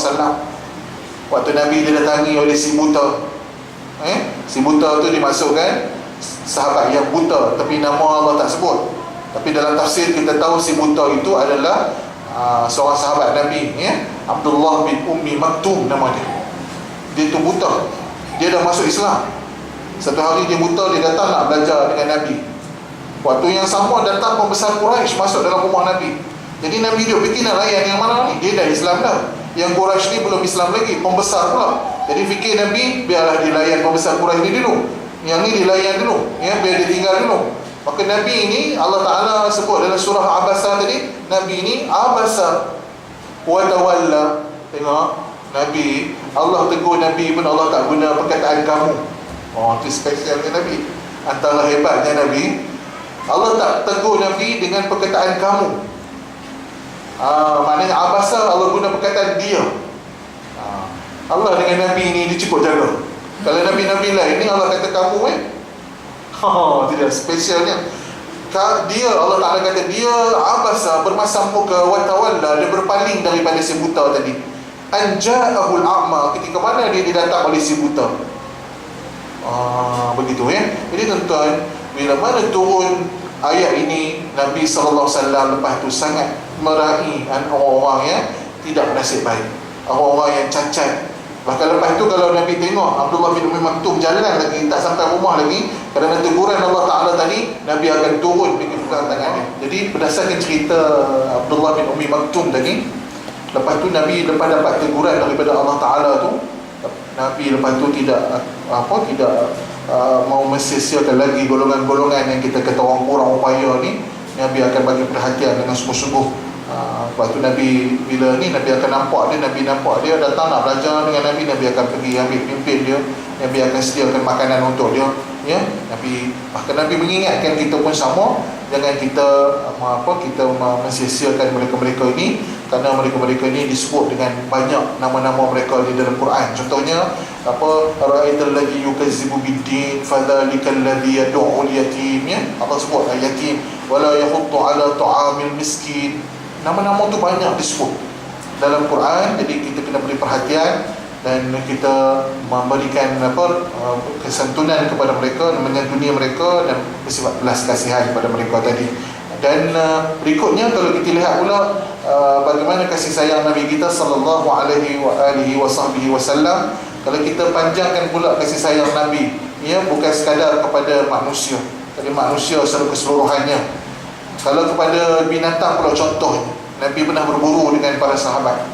Waktu Nabi didatangi oleh si buta, si buta tu dimasukkan sahabat yang buta, tapi nama Allah tak sebut. Tapi dalam tafsir kita tahu si buta itu adalah seorang sahabat Nabi, Abdullah bin Ummi Maktum nama dia. Dia tu buta, dia dah masuk Islam. Satu hari dia buta, dia datang nak belajar dengan Nabi. Waktu yang sama datang pembesar Quraisy masuk dalam rumah Nabi. Jadi Nabi dia fikir nak layan yang mana ni? Dia dah Islam dah. Yang Quraisy ni belum Islam lagi, pembesar pula. Jadi fikir Nabi, biarlah dilayan pembesar Quraisy ni dulu, yang ni dilayan dulu, biar dia tinggal dulu. Maka Nabi ini, Allah Ta'ala sebut dalam surah Abasa tadi, Nabi ini Abasa wa tawalla. Tengok, Nabi, Allah tegur Nabi pun Allah tak guna perkataan kamu. Oh, itu spesialnya Nabi. Antara hebatnya Nabi, Allah tak tegur Nabi dengan perkataan kamu. Maknanya Abasa, Allah guna perkataan dia. Allah dengan Nabi ini dia cukup jaga. Kalau Nabi-Nabi lain ni Allah kata kamu tidak, spesialnya dia, Allah Ta'ala kata dia Abasa, bermasam muka, wa tawalla, dia berpaling daripada si buta tadi. Anja'ahul a'ma, ketika mana dia didatang oleh si buta. Begitu Jadi tuan-tuan, bila mana turun ayat ini, Nabi SAW lepas tu sangat meraih orang-orang yang tidak bernasib baik, orang-orang yang cacat. Bahkan lepas tu kalau Nabi tengok Abdullah bin Ummi Maktum jalan lagi, tak sampai rumah lagi, kerana teguran Allah Ta'ala tadi, Nabi akan turun pergi pegang tangan dia. Jadi berdasarkan cerita Abdullah bin Ummi Maktum tadi, lepas tu Nabi lepas dapat teguran daripada Allah Ta'ala tu, Nabi lepas tu tidak mau mensia-siakan lagi golongan-golongan yang kita kata orang kurang upaya ni. Nabi akan bagi perhatian dengan sungguh-sungguh. Lepas tu Nabi, bila ni Nabi akan nampak dia datang nak belajar dengan Nabi, Nabi akan pergi ambil pimpin dia, Nabi akan sediakan makanan untuk dia, Nabi, bahkan Nabi mengingatkan kita pun sama, jangan kita kita mensia-siakan mereka-mereka ini, kerana mereka-mereka ini disebut dengan banyak nama-nama mereka di dalam Quran. Contohnya ra'aital ladzi yukazzibu bid-din fadzalikal ladzi yad'u al-yatim, Allah sebut yatim, wala yahuddu ala ta'amil miskin. Nama-nama tu banyak disebut dalam Quran. Jadi kita kena beri perhatian dan kita memberikan kesantunan kepada mereka, menyantuni mereka dan bersifat belas kasihan kepada mereka tadi. Dan berikutnya kalau kita lihat pula bagaimana kasih sayang Nabi kita sallallahu alaihi wasallam, kalau kita panjangkan pula kasih sayang Nabi, bukan sekadar kepada manusia, tapi manusia secara keseluruhannya. Kalau kepada binatang pula, contohnya Nabi pernah berburu dengan para sahabat.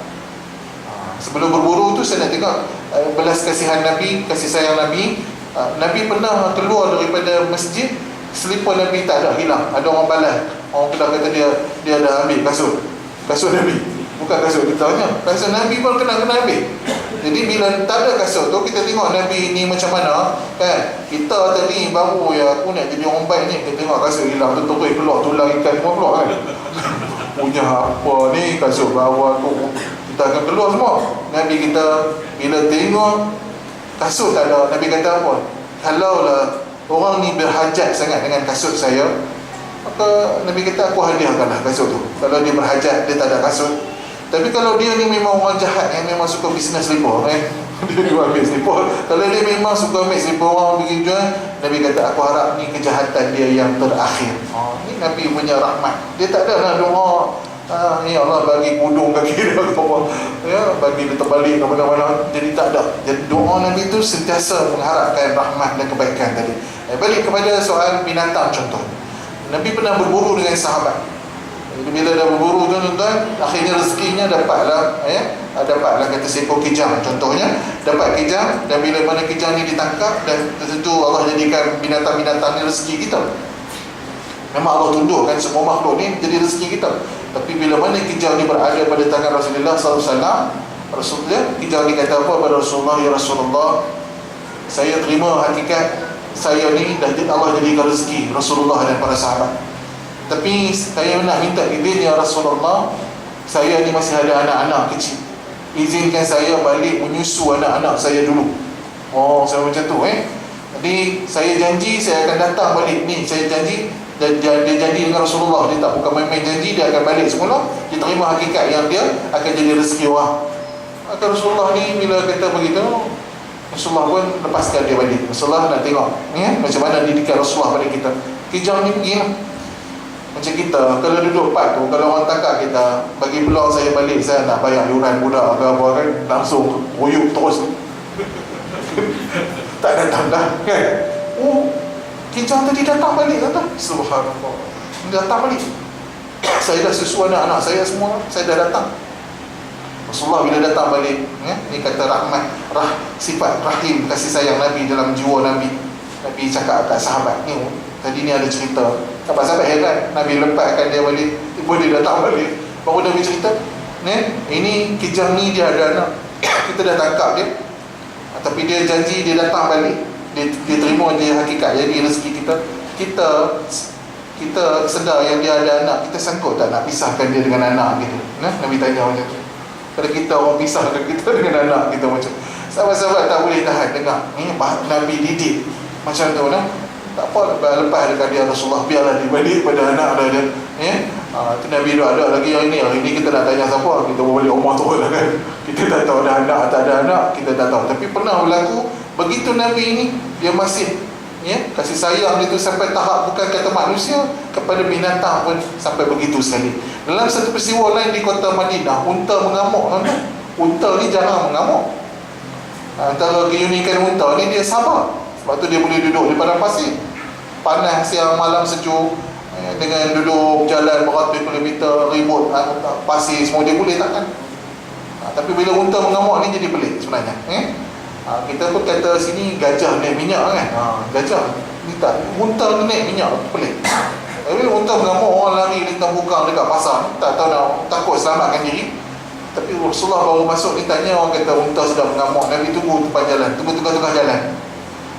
Sebelum berburu tu saya nak tengok belas kasihan Nabi, kasih sayang Nabi. Nabi pernah keluar daripada masjid, selipar Nabi tak ada, hilang. Ada orang balas, orang kedah kata dia dah ambil kasut Nabi, bukan kasut kita hanya, kasut Nabi pun kena ambil. Jadi bila tak ada kasut tu, kita tengok Nabi ni macam mana kan. Kita tadi baru aku nak jadi orang baik ni, kita tengok kasut hilang, terus keluar tulang ikan semua keluar kan. Punya apa ni, kasut bawah tu kita akan keluar semua. Nabi kita bila tengok kasut tak ada, Nabi kata apa? Kalaulah orang ni berhajat sangat dengan kasut saya, maka Nabi kata aku hadiahkanlah kasut tu. Kalau dia berhajat, dia tak ada kasut. Tapi kalau dia ni memang orang jahat yang memang suka bisnes selipar, dia jual ambil selipar. Kalau dia memang suka ambil selipar orang pergi jual, Nabi kata aku harap ni kejahatan dia yang terakhir. Ni Nabi punya rahmat. Dia tak ada nak doa, ya Allah bagi kudung kaki dia bagi dia terbalik ke mana-mana. Jadi tak ada. Jadi doa Nabi tu sentiasa mengharapkan rahmat dan kebaikan tadi. Balik kepada soal binatang contoh, Nabi pernah berburu dengan sahabat. Jadi bila dah berburu tu tuan-tuan, akhirnya rezekinya dapatlah kata seekor kijang contohnya, dapat kijang. Dan bila mana kijang ni ditangkap, dan tentu Allah jadikan binatang-binatang ni rezeki kita. Memang Allah tundukkan semua makhluk ni jadi rezeki kita. Tapi bila mana kijang ni berada pada tangan Rasulullah SAW, Rasulullah, kijang ni kata apa pada Rasulullah, ya Rasulullah, saya terima hakikat saya ni dah Allah jadikan rezeki Rasulullah dan para sahabat. Tapi saya nak minta izin ya Rasulullah, saya ni masih ada anak-anak kecil, izinkan saya balik menyusu anak-anak saya dulu. Oh, saya macam tu Jadi saya janji saya akan datang balik ni. Saya janji, dia janji dengan Rasulullah. Dia tak bukan main-main janji, dia akan balik semula. Dia terima hakikat yang dia akan jadi rezeki orang. Maka Rasulullah ni bila kata begitu, Rasulullah pun lepaskan dia balik. Rasulullah nak tengok macam mana didikan Rasulullah pada kita. Kijang ni pergi lah. Macam kita, kalau duduk part tu, kalau orang tangkap kita, bagi peluang saya balik, saya nak bayar yuran budak ke apa kan, langsung royuk terus. Tak datang dah kan. Oh, kijang tadi datang balik kata. Subhanallah, dia datang balik. Saya dah susu anak-anak saya semua, saya dah datang. Rasulullah bila datang balik, ni kata rahmat, sifat rahim, kasih sayang Nabi dalam jiwa Nabi. Nabi cakap kat sahabat ni, tadi ni ada cerita. Sahabat-sahabat heran, Nabi lepaskan dia balik, tiba dia datang balik. Baru Nabi cerita, ini kijang ni dia ada anak, kita dah tangkap dia, tapi dia janji dia datang balik. Dia terima dia hakikat, jadi rezeki kita sedar yang dia ada anak, kita sangkut tak nak pisahkan dia dengan anak gitu. Nabi tanya macam tu. Kalau kita orang pisahkan kita dengan anak kita macam, sahabat-sahabat tak boleh tahan dengar Nabi didik macam tu tak apa, lepas dekat dia Rasulullah, biarlah dia balik pada anak dia. Tu Nabi ada lagi yang ini. Hari ni kita nak tanya siapa, kita balik rumah tu lah kan. Kita tak tahu ada anak atau ada anak, kita tak tahu. Tapi pernah berlaku begitu Nabi ini, dia masih kasih sayang dia tu sampai tahap bukan kata manusia, kepada binatang pun sampai begitu sekali. Dalam satu peristiwa lain di kota Madinah, unta mengamuk tuan-tuan. Unta ni jarang mengamuk. Antara keunikan unta ni, dia sabar. Sebab tu dia boleh duduk di padang pasir, panas siang malam sejuk, dengan duduk jalan beratus-kilometer, ribut pasir semua dia boleh takkan. Tapi bila unta mengamuk ni jadi pelik sebenarnya. Kita pun kata sini gajah naik minyak kan. Gajah ni tak, unta ni naik minyak, pelik. Tapi unta mengamuk, orang lari lintang bukang dekat pasar, tak tahu nak, takut selamatkan diri. Tapi Rasulullah baru masuk ni tanya, orang kata unta sedang mengamuk. Nabi tunggu tempat jalan, tunggu tengah-tengah jalan.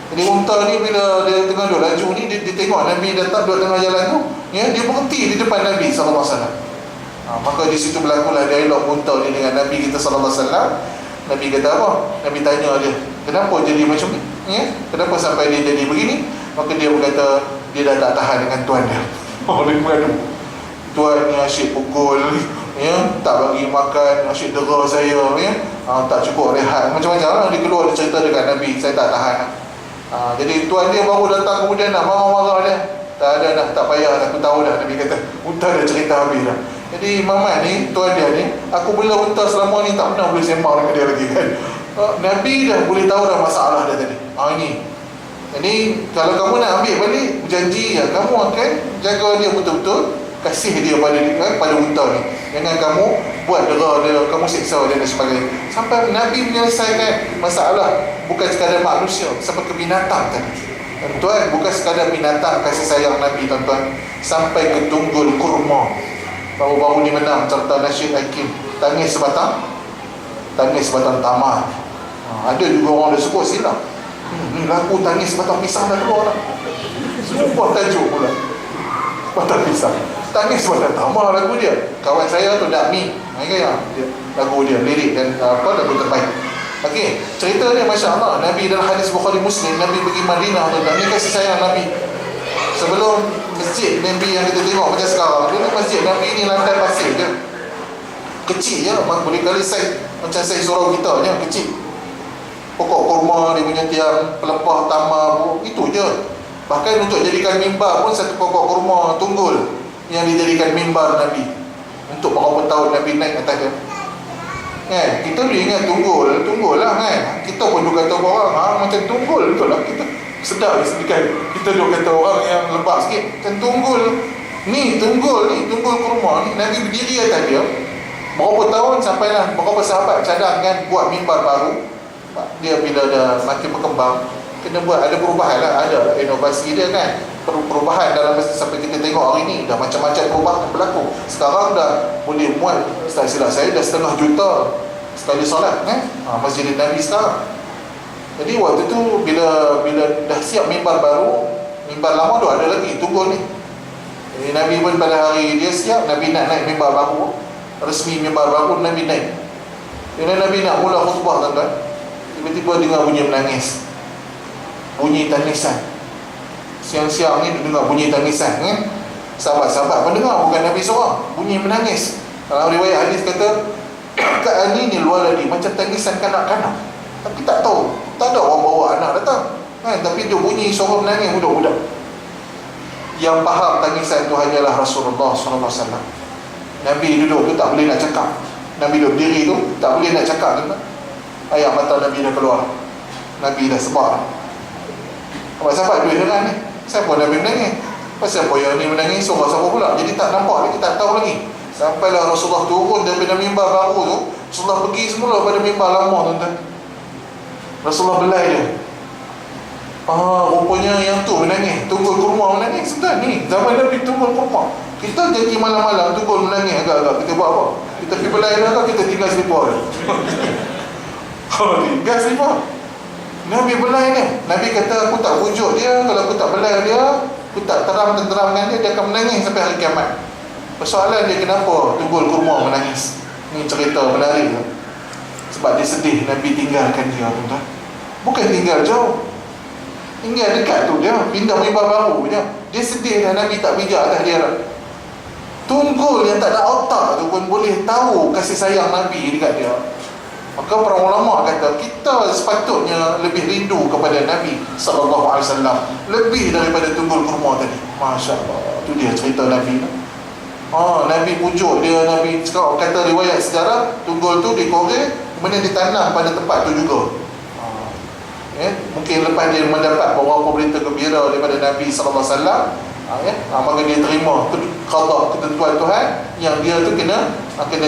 Jadi unta ni bila dia tengah duduk laju ni, dia tengok Nabi datang duduk tengah jalan tu, dia berhenti di depan Nabi SAW. Maka di situ berlakulah dialog unta ni dengan Nabi kita SAW. Nabi kata apa? Nabi tanya dia, kenapa jadi macam ni? Kenapa sampai dia jadi begini? Maka dia berkata, dia dah tak tahan dengan tuan dia. Dia mengadu, tuan ni asyik pukul, tak bagi makan, asyik dera saya, tak cukup rehat, macam-macam lah. Dia keluar, dia cerita dekat Nabi, saya tak tahan. Jadi tuan dia baru datang kemudian nak marah-marah dia. Tak ada dah, tak payah, aku tahu dah. Nabi kata, unta dah cerita habis dah. Jadi Mamat ni, tuan dia ni, aku bela unta selama ni tak pernah boleh sembang dengan dia lagi kan. Nabi dah boleh tahu dah masalah dia tadi. Ini. Jadi kalau kamu nak ambil balik, berjanji ya, kamu akan jaga dia betul-betul, kasih dia pada unta ni. Jangan kamu buat dera dia, kamu siksa dia dan sebagainya. Sampai Nabi menyelesaikan masalah bukan sekadar manusia, sampai ke binatang tadi. Tuan, bukan sekadar binatang kasih sayang Nabi tuan-tuan, sampai ke tunggul kurma. Baru-baru ni menang serta Nasyid Hakim, tangis sebatang tamar. Ada juga orang dia sebut silap, ni lagu tangis sebatang pisang dah keluar lah. Sebuah tajuk pula, sebatang pisang, tangis sebatang tamar lagu dia. Kawan saya tu Dakmi, lagu dia, lirik dan lagu terbaik. Okey, cerita dia Masya Allah, Nabi dalam hadis Bukhari Muslim, Nabi pergi Madinah tu, Nabi kasih sayang Nabi. Sebelum masjid Nabi yang kita tengok macam sekarang, dulu masjid Nabi ni lantai pasir je, kecil je, boleh kali saiz macam saiz surau kita je, kecil. Pokok kurma dia punya tiang, pelepah tamar, itu je. Bahkan untuk jadikan mimbar pun satu pokok kurma tunggul yang dijadikan mimbar Nabi. Untuk berapa tahun Nabi naik atas dia kan. Kita boleh ingat tunggul lah kan. Kita pun duk kata orang macam tunggul betul lah. Kita sedap sedikit. Kita duk kata orang yang lembab sikit macam tunggul. Tunggul kurma ni Nabi berdiri atas dia. Berapa tahun sampailah beberapa sahabat cadangkan buat mimbar baru. Dia bila dah makin berkembang, kena buat, ada perubahan lah, ada inovasi dia kan. Perubahan dalam sampai kita tengok hari ni dah macam-macam perubahan berlaku. Sekarang dah boleh muat, tak silap saya, dah 1,5 juta sekali solat kan, Masjid Nabi sekarang. Jadi waktu tu bila dah siap mimbar baru, mimbar lama tu ada lagi tunggul ni. Jadi Nabi pun pada hari dia siap, Nabi nak naik mimbar baru, resmi mimbar baru, Nabi naik. Bila Nabi nak mula khutbah, tuan-tuan, tiba-tiba dengar bunyi menangis, bunyi tangisan. Siang-siang ni dengar bunyi tangisan, kan? Sahabat-sahabat pun dengar, bukan Nabi seorang, bunyi menangis. Dalam riwayat hadis kata, ka'aninil waladi, macam tangisan kanak-kanak. Tapi tak tahu, tak ada orang bawa anak datang, kan? Tapi dia bunyi suara menangis budak-budak. Yang faham tangisan itu hanyalah Rasulullah SAW. Nabi duduk tu tak boleh nak cakap, Nabi duduk diri tu tak boleh nak cakap, kan? Air mata Nabi dah keluar, Nabi dah sebar. Sahabat dua heran ni, siapa Nabi menangis? Pasal apa yang ni menangis? Suara-suara pula. Jadi tak nampak lagi, tak tahu lagi. Sampailah Rasulullah turun daripada mimbar baru tu, Rasulullah pergi semula pada mimbar lama, tuan-tuan. Rasulullah belai dia. Rupanya yang tu menangis, tunggul kurma menangis. Sudah ni, zaman Nabi tunggul kurma. Kita janji malam-malam tunggul menangis agak-agak. Kita buat apa? Kita pergi belai dah ke? Kita tinggal selipar dia. Tinggal selipar. Nabi belai ni. Nabi kata, aku tak pujuk dia. Kalau aku tak belai dia, aku tak teram-teramkan dia, dia akan menangis sampai hari kiamat. Persoalan dia, kenapa tunggul kurma menangis? Ni cerita menarik tu. Sebab dia sedih Nabi tinggalkan dia, tuan-tuan. Bukan tinggal jauh, tinggal dekat tu dia, pindah mimbar baru je. Dia sedih dah Nabi tak bijak atas dia. Tunggul yang tak ada otak tu pun boleh tahu kasih sayang Nabi dekat dia. Maka para ulama kata, kita sepatutnya lebih rindu kepada Nabi SAW, lebih daripada tunggul kurma tadi. Masya Allah, tu dia cerita Nabi. Nabi pujuk dia, Nabi cakap, kata riwayat sejarah, tunggul tu dikorek, kemudian ditanam pada tempat tu juga. Mungkin lepas dia mendapat beberapa berita gembira daripada Nabi SAW, maka dia terima qada, ketentuan Tuhan yang dia tu kena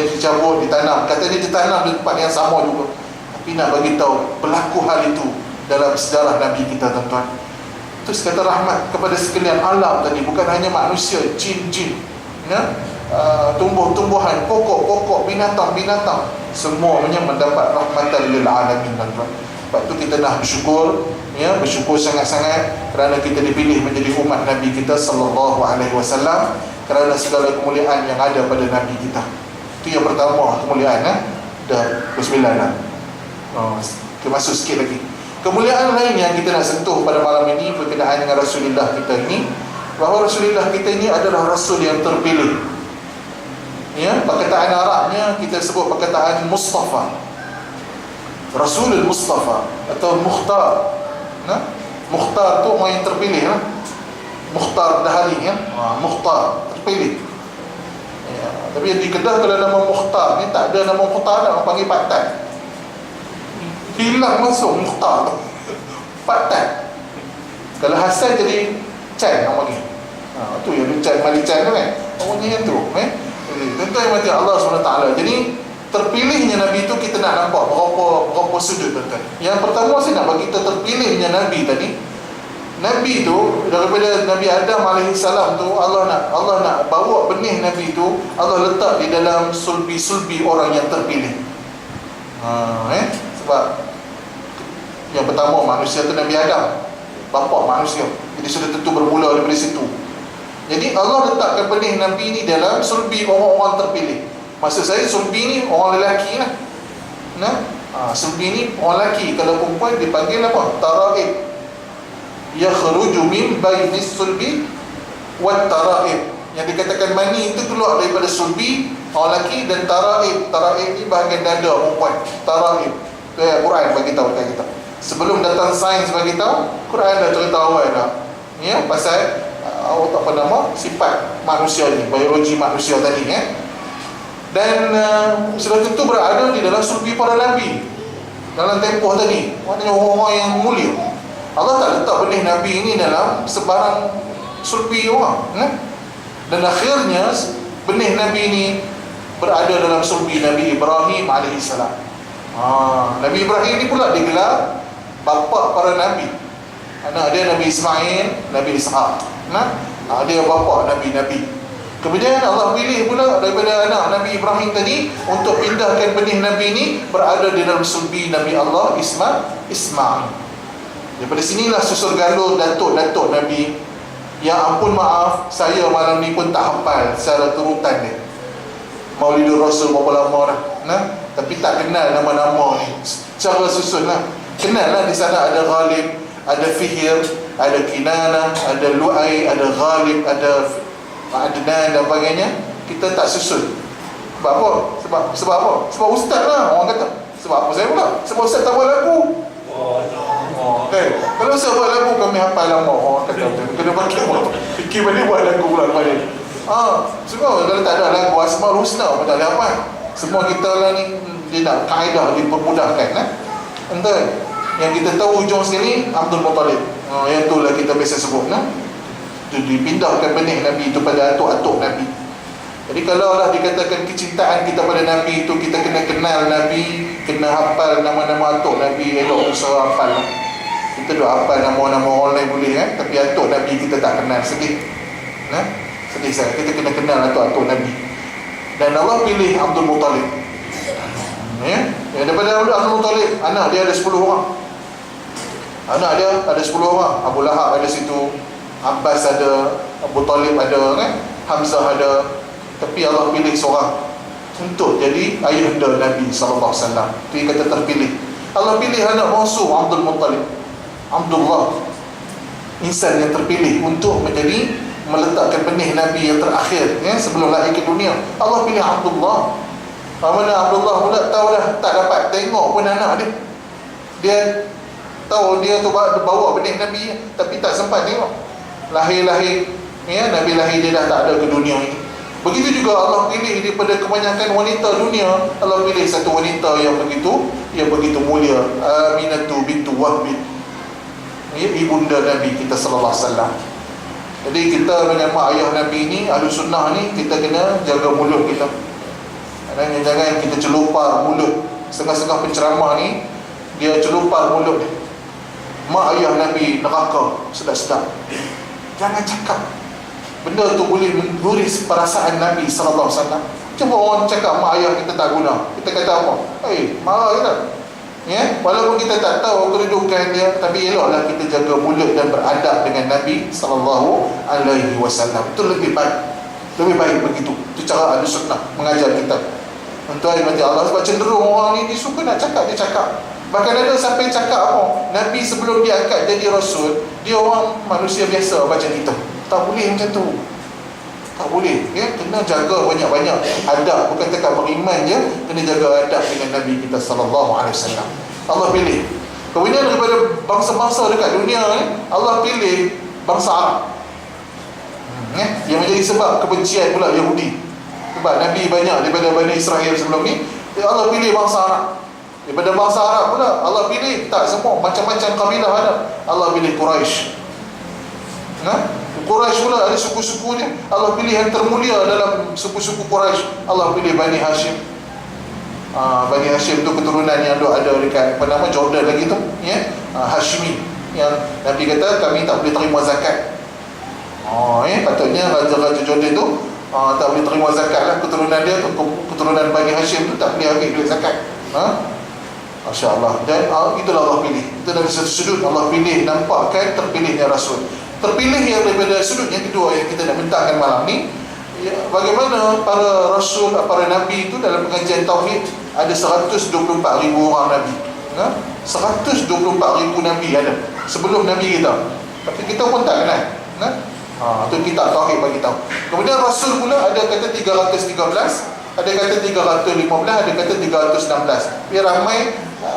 dicabut, ditanam. Kata dia ditanam di tempat yang sama juga. Tapi nak bagi tahu berlaku hal itu dalam sejarah Nabi kita, tuan-tuan. Terus kata rahmat kepada sekalian alam tadi, bukan hanya manusia, jin-jin, tumbuh-tumbuhan, pokok-pokok, binatang-binatang, semuanya mendapat rahmatan lil alamin, tuan-tuan. Sebab tu kita dah bersyukur, bersyukur sangat-sangat kerana kita dipilih menjadi umat Nabi kita sallallahu alaihi wasallam, kerana segala kemuliaan yang ada pada Nabi kita. Itu yang pertama, kemuliaan. Dah bismillah dah. Kita masuk sikit lagi. Kemuliaan lain yang kita nak sentuh pada malam ini berkenaan dengan Rasulullah kita ini, bahawa Rasulullah kita ini adalah Rasul yang terpilih. Perkataan Arabnya kita sebut perkataan Mustafa, Rasulul Mustafa atau Mukhtar. Mukhtar tu orang yang terpilih, Mukhtar Dahari, Mukhtar, terpilih. Tapi di Kedah kalau nama Mukhtar ni tak ada nama Mukhtar, orang panggil Pak Tan. Hilang masuk Mukhtar, Pak Tan. Kalau Hasan jadi Chan, orang panggil. Tu yang Chan, Malik Chan tu kan, orangnya yang tu. Tentu yang mati Allah SWT. Jadi terpilihnya Nabi itu kita nak nampak berapa sudut, tuan-tuan. Yang pertama saya nak bagi kita terpilihnya Nabi tadi. Nabi itu daripada Nabi Adam alaihissalam tu, Allah nak bawa benih Nabi itu, Allah letak di dalam sulbi-sulbi orang yang terpilih. Sebab yang pertama manusia tu Nabi Adam, bapa manusia. Jadi sudah tentu bermula daripada situ. Jadi Allah letakkan benih Nabi ni dalam sulbi orang-orang terpilih. Maksud saya sulbi ni orang lelaki lah. Sulbi ni orang lelaki. Kalau perempuan dipanggil apa? Tara'ib. Yakhruju min bainis sulbi wat tara'ib. Yang dikatakan mani itu keluar daripada sulbi orang lelaki, dan tara'ib. Tara'ib ni bahagian dada perempuan. Tara'ib. Itu yang Quran bagi tahu kita. Sebelum datang sains bagi tahu, Quran dah cerita awal dah. Pasal apa nama? Sifat manusia ni, biologi manusia tadi Dan sudah tentu berada di dalam sulbi para Nabi dalam tempoh tadi. Maknanya orang-orang yang mulia. Allah tak letak benih Nabi ini dalam sebarang sulbi orang. Dan akhirnya benih Nabi ini berada dalam sulbi Nabi Ibrahim alaihissalam. Nabi Ibrahim ini pula digelar bapa para Nabi. Anak dia Nabi Ismail, Nabi Ishaq. Dia bapa Nabi-Nabi. Kemudian Allah pilih pula daripada anak Nabi Ibrahim tadi untuk pindahkan benih Nabi ini berada di dalam sulbi Nabi Allah Ismail. Daripada sinilah susul galur datuk-datuk Nabi Ya ampun maaf, saya malam ni pun tak hafal secara turutan dia Maulidur Rasul berapa lama dah, nah? Tapi tak kenal nama-nama ni secara susun lah. Kenal lah di sana ada Ghalib, ada Fihr, ada Kinana, ada Lu'ay, ada Ghalib, ada Adnan dan sebagainya. Kita tak susun. Sebab apa? Sebab apa? Sebab ustaz lah orang kata. Sebab apa saya pula? Sebab ustaz tak buat lagu. Okay. Kalau ustaz buat lagu kami hafal lama. Orang kata kena pakai fikir balik buat lagu pula kemarin. Semua kalau tak ada lagu Asmaul Husna pun tak boleh hafal. Semua kita lah ni dia nak kaedah dipermudahkan Entah. Yang kita tahu hujung sekali Abdul Muttalib. Yang tu lah kita biasa sebut dipindahkan benih Nabi itu pada atuk-atuk Nabi. Jadi kalau lah dikatakan kecintaan kita pada Nabi itu, kita kena kenal Nabi, kena hafal nama-nama atuk Nabi, elok usaha hafal. Kita dah hafal nama-nama orang lain boleh tapi atuk Nabi kita tak kenal, sedih. Sedih saya. Kita kena kenal atuk-atuk Nabi. Dan Allah pilih Abdul Muttalib. Daripada Abdul Muttalib, anak dia ada 10 orang. Anak dia ada 10 orang. Abu Lahab ada situ, Abbas ada, Abu Talib ada, Hamzah ada. Tapi Allah pilih seorang untuk jadi ayahanda Nabi SAW. Itu kata terpilih. Allah pilih anak bongsu Abdul Muttalib, Abdullah, insan yang terpilih untuk menjadi meletakkan benih Nabi yang terakhir sebelum lahir ke dunia. Allah pilih Abdullah. Mana Abdullah pula tahu dah tak dapat tengok pun anak dia. Dia tahu dia tu bawa benih Nabi tapi tak sempat tengok. Lahir-lahir Nabi lahir dia dah tak ada ke dunia ini. Begitu juga Allah pilih daripada kebanyakan wanita dunia, Allah pilih satu wanita yang begitu mulia, Aminatu bintu Wahb, ibunda Nabi kita sallallahu alaihi wasallam. Jadi kita menyama ayah Nabi ni, ahli sunnah ni, kita kena jaga mulut kita. Jangan kita celupar mulut. Setengah-setengah penceramah ni dia celupar mulut dia. Mak ayah Nabi neraka, sedap-sedap. Jangan cakap benda tu boleh mengguris perasaan Nabi sallallahu alaihi wasallam. Cuba orang cakap mak ayah kita tak guna, kita kata apa? Marah kita. Walaupun kita tak tahu kedudukan dia, tapi eloklah kita jaga mulut dan beradab dengan Nabi sallallahu alaihi wasallam. Itu lebih baik. Lebih baik begitu. Itu cara ahli sunnah mengajar kita. Untuk mati Allah, sebab cenderung orang ni dia suka nak cakap, dia cakap. Bahkan ada sampai cakap apa? Nabi sebelum dia angkat jadi rasul, dia orang manusia biasa macam kita. Tak boleh macam tu. Tak boleh. Kena jaga banyak-banyak adab. Bukan dekat beriman je, kena jaga adab dengan Nabi kita sallallahu alaihi wasallam. Allah pilih. Kemudian daripada bangsa-bangsa dekat dunia ni, Allah pilih bangsa Arab. Yang menjadi sebab kebencian pula Yahudi. Sebab Nabi banyak daripada Bani Israel sebelum ni, Allah pilih bangsa Arab. Daripada bangsa Arab pula Allah pilih, tak semua, macam-macam kabilah ada. Allah pilih Quraisy. Quraisy pula ada suku-sukunya. Allah pilih yang termulia dalam suku-suku Quraisy. Allah pilih Bani Hashim. Bani Hashim tu keturunan yang ada dekat Jordan lagi tu, Hashimi. Yang Nabi kata kami tak boleh terima zakat. Patutnya raja-raja Jordan tu tak boleh terima zakat lah. Keturunan dia tu, keturunan Bani Hashim tu tak boleh ambil duit zakat. Masya Allah. Dan itulah Allah pilih. Itu dari satu sudut Allah pilih, nampakkan terpilihnya Rasul. Terpilih yang daripada sudut yang kedua yang kita nak bentangkan malam ni, bagaimana para Rasul, para Nabi itu dalam pengajian Tauhid ada 124,000 orang Nabi. 124,000 Nabi ada sebelum Nabi kita, tapi kita pun tak kenal. Itu kitab Tauhid bagi tahu. Kemudian Rasul pula ada kata 313, ada kata 315, ada kata 316. Biar ramai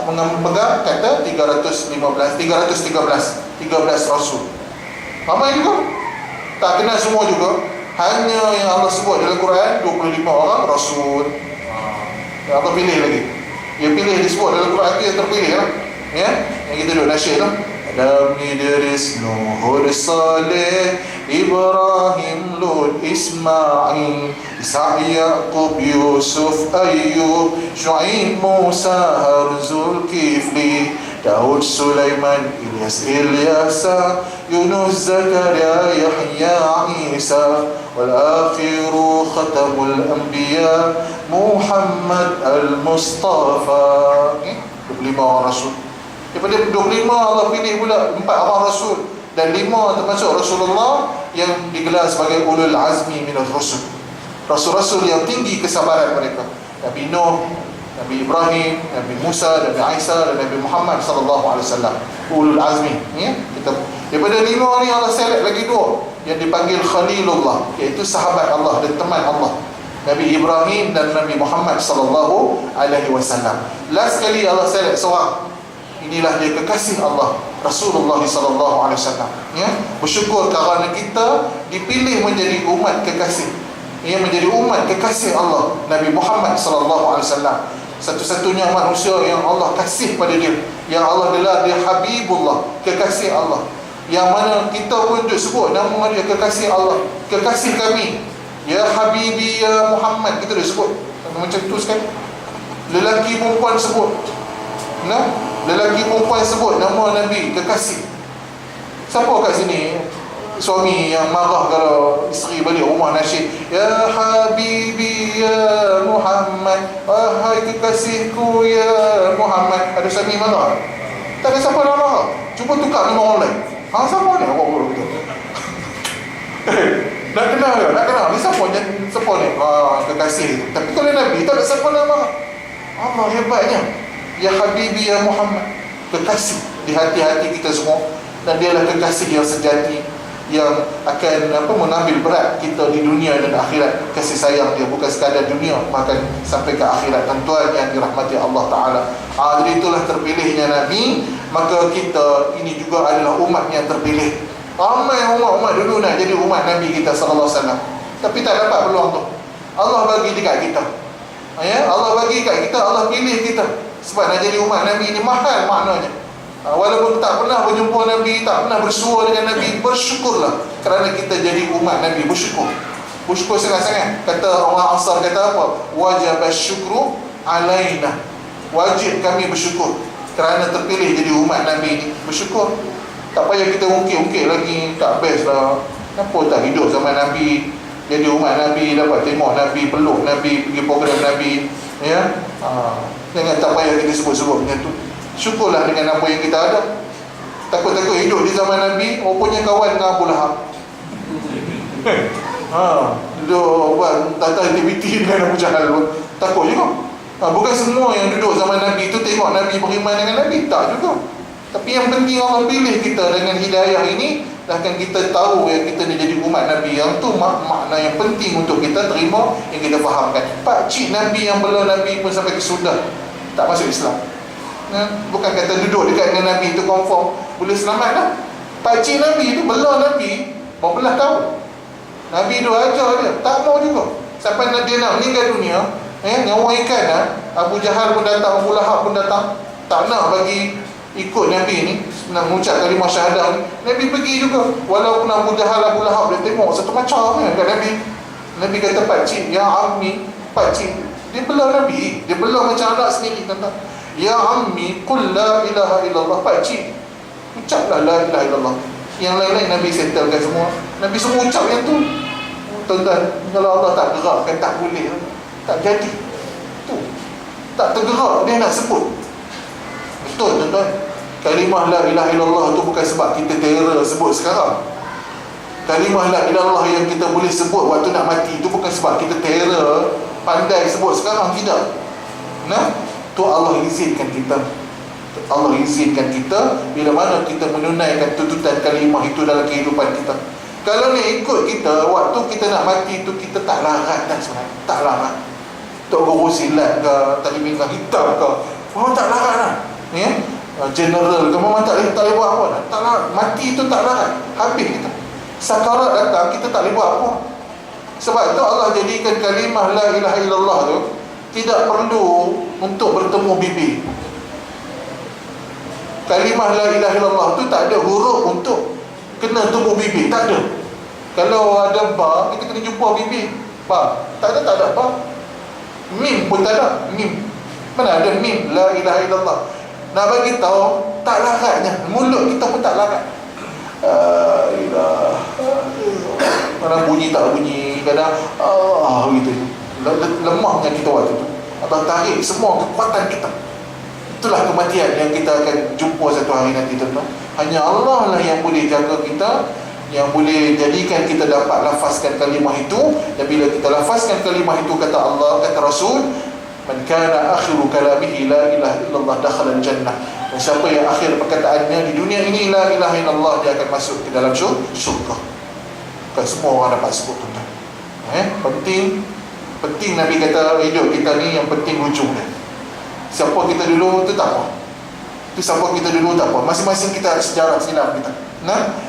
memegang kata 13 Rasul. Ramai juga tak kenal semua juga. Hanya yang Allah sebut dalam Quran 25 orang Rasul. Allah pilih lagi. Dia pilih disebut dalam Quran itu yang terpilih lah. Yang kita duduk nasyid lah. Adam, Idris, Nuh, Saleh, Ibrahim, Lut, Ismail, Isa, Yaqub, Yusuf, Ayyub, Syuaib, Musa, Harun, Kifli, Daud, Sulaiman, Ilyasa, Yunus, Zakaria, Yahya, Isa, wal akhiru khatamul anbiya, Muhammad al-Mustafa. 25 orang Rasul. Daripada 25 Allah pilih pula 4 orang Rasul. Dan Dan 5 termasuk Rasulullah yang digelar sebagai ulul azmi minal rusul, rasul-rasul yang tinggi kesabaran mereka. Nabi Nuh, Nabi Ibrahim, Nabi Musa, Nabi Isa, dan Nabi Muhammad sallallahu alaihi wasallam, ulul azmi, ya. Kita daripada 5 ni Allah select lagi 2 yang dipanggil Khalilullah, iaitu sahabat Allah dan teman Allah, Nabi Ibrahim dan Nabi Muhammad sallallahu alaihi wasallam. Last kali Allah select seorang, inilah dia kekasih Allah, Rasulullah sallallahu alaihi wasallam, ya. Bersyukur kerana kita dipilih menjadi umat kekasih, ia menjadi umat kekasih Allah, Nabi Muhammad sallallahu alaihi wasallam, satu-satunya manusia yang Allah kasih pada dia, yang Allah gelar dia Habibullah, kekasih Allah, yang mana kita pun duk sebut nama dia kekasih Allah, kekasih kami, ya Habibi ya Muhammad, kita dah sebut macam tu sekali. Lelaki perempuan sebut, nah, lelaki perempuan sebut nama Nabi kekasih. Siapa kat sini suami yang marah kalau isteri balik rumah nasyid, ya Habibi ya Muhammad, wahai kekasihku ya Muhammad? Ada suami marah? Tak ada siapa nak marah. Cuba tukar nama orang lain. Hang siapa ni? Awak boleh betul. Nak kenal ke? Nak kenal. Ni siapa ni? Siapa ni? Kekasih. Tapi kalau Nabi tak ada siapa nak marah. Allah hebatnya. Ya Habibi ya Muhammad, kekasih di hati-hati kita semua. Dan dialah kekasih yang sejati, yang akan mengambil berat kita di dunia dan akhirat. Kasih sayang dia bukan sekadar dunia, bahkan sampai ke akhirat. Dan Tuhan yang dirahmati Allah Ta'ala. Jadi itulah terpilihnya Nabi. Maka kita ini juga adalah umat yang terpilih. Ramai umat-umat dulu nak jadi umat Nabi kita sallallahu alaihi wasallam, tapi tak dapat peluang tu. Allah bagi dekat kita, ya, Allah bagi dekat kita, Allah pilih kita. Sebab nak jadi umat Nabi ini mahal maknanya. Walaupun tak pernah berjumpa Nabi, tak pernah bersua dengan Nabi, bersyukurlah kerana kita jadi umat Nabi. Bersyukur, bersyukur sangat-sangat. Kata orang Ansar, kata apa? Wajib syukru alaina, wajib kami bersyukur kerana terpilih jadi umat Nabi ini. Bersyukur, tak payah kita ungkit-ungkit lagi, tak best lah. Kenapa tak hidup zaman Nabi, jadi umat Nabi, dapat tengok Nabi, peluk Nabi, pergi program Nabi, ya. Jangan tak payah kita sebut-sebut macam tu. Syukurlah dengan apa yang kita ada. Takut-takut hidup di zaman Nabi, rupanya kawan dengan Abu Lahab. Duduk buat tata aktiviti dengan Abu Jahal pun. Takut juga. Bukan semua yang duduk zaman Nabi itu tengok Nabi beriman dengan Nabi, tak juga. Tapi yang penting Allah pilih kita dengan hidayah ini, akan kita tahu yang kita ni jadi umat Nabi. Yang tu makna yang penting untuk kita terima, yang kita fahamkan. Pakcik Nabi yang bela Nabi pun sampai ke Sudan tak masuk Islam. Bukan kata duduk dekat dengan Nabi itu confirm boleh selamat lah. Pakcik Nabi itu bela Nabi berapa belas tahun. Nabi itu ajar dia, tak mau juga. Sampai dia nak meninggal dunia, nyawa ikan lah. Abu Jahal pun datang, Abu Lahab pun datang, tak nak bagi ikut Nabi ni, nak mengucap kalimah syahadah ni. Nabi pergi juga, walaupun Abu Jahal, Abu Lahab dia tengok satu macam kan kat Nabi. Nabi kata, pakcik, ya ammi, pakcik. Dia bela Nabi, dia bela macam anak sendiri. Kata, ya ammi, qul la ilaha illallah. Pakcik, ucaplah la ilaha illallah. Yang lain-lain Nabi settlekan semua. Nabi semua ucap yang tu. Tuan-tuan, kalau Allah tak gerakkan, tak boleh, tak jadi. Tu, tak tergerak dia nak sebut. Betul tuan-tuan. Kalimah la ilaha illallah tu bukan sebab kita terror sebut sekarang. Kalimah la ilaha illallah yang kita boleh sebut waktu nak mati itu bukan sebab kita terror pandai sebut sekarang, tidak. Nah, tu Allah izinkan kita. Allah izinkan kita bila mana kita menunaikan tuntutan kalimah itu dalam kehidupan kita. Kalau nak ikut kita waktu kita nak mati itu, kita tak larat dah sebenarnya. Tak larat. Tok guru silat ke, tali pinggang hitam ke, memang tak larat lah. Ya? General ke, memang tak boleh buat apa dah. Tak larat. Mati itu tak larat. Habis kita. Sakarat datang, kita tak boleh buat apa. Sebab itu Allah jadikan kalimah la ilaha illallah tu tidak perlu untuk bertemu bibir. Kalimah la ilaha illallah tu tak ada huruf untuk kena temu bibir, tak ada. Kalau ada ba, kita kena jumpa bibir. Ba, tak ada ba. Mim pun tak ada, mim. Mana ada mim la ilaha illallah. Nak bagi tahu tak laratnya, mulut kita pun tak larat. Kadang bunyi tak bunyi, kadang gitu. Lemahnya kita waktu tu. Allah tarik semua kekuatan kita. Itulah kematian yang kita akan jumpa satu hari nanti, tuan-tuan. Hanya Allah lah yang boleh jaga kita, yang boleh jadikan kita dapat lafazkan kalimah itu. Dan bila kita lafazkan kalimah itu, kata Allah, kata Rasul, man kana akhiru kalamihi la ilaha illallah dakhala al-jannah. Dan siapa yang akhir perkataannya di dunia ini la ilaha illallah, dia akan masuk ke dalam syurga. Bukan semua orang dapat sebut, tuan-tuan. Penting Nabi kata hidup kita ni yang penting hujungnya. Siapa kita dulu tu tak apa. Itu siapa kita dulu tak apa. Masing-masing kita ada sejarah silam kita.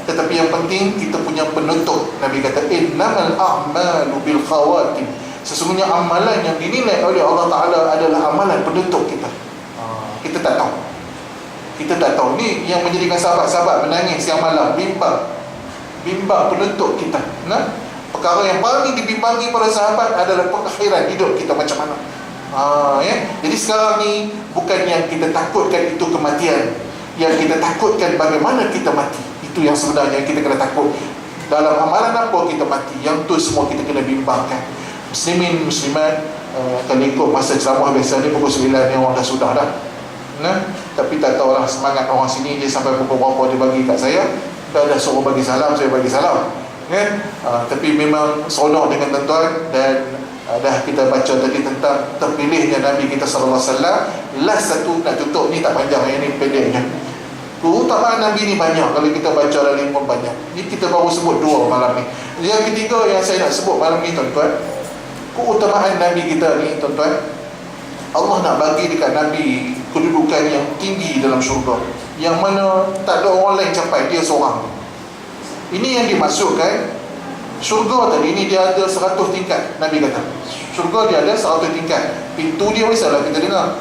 Tetapi yang penting kita punya penutup. Nabi kata innamal a'malu bil khawatim. Sesungguhnya amalan yang dinilai oleh Allah Ta'ala adalah amalan penutup kita. Kita tak tahu. Kita tak tahu. Ni yang menjadikan sahabat-sahabat menangis siang malam, bimbang penutup kita. Perkara yang paling dibimbangi para sahabat adalah pengakhiran hidup kita macam mana. Jadi sekarang ni bukan yang kita takutkan itu kematian. Yang kita takutkan bagaimana kita mati. Itu yang sebenarnya kita kena takut. Dalam amalan apa kita mati, yang tu semua kita kena bimbangkan. Muslimin, muslimat, kalau ikut masa ceramah biasa ni pukul 9 ni orang dah sudah dah. Tapi tak tahulah semangat orang sini, dia sampai pukul berapa dia bagi kat saya. Dah suruh bagi salam, saya bagi salam. Tapi memang seronok dengan tuan-tuan. Dan dah kita baca tadi tentang terpilihnya Nabi kita sallallahu alaihi wasallam. Last satu nak tutup ni, tak panjang, yang ni pendeknya. Keutamaan Nabi ni banyak. Kalau kita baca dalam pun banyak. Ni kita baru sebut 2 malam ni. Yang ketiga yang saya nak sebut malam ni, tuan-tuan, keutamaan Nabi kita ni, tuan-tuan, Allah nak bagi dekat Nabi kedudukan yang tinggi dalam syurga, yang mana tak ada orang lain capai, dia seorang. Ini yang dimasukkan. Syurga tadi ni dia ada 100 tingkat. Nabi kata syurga dia ada 100 tingkat. Pintu dia biasalah kita dengar,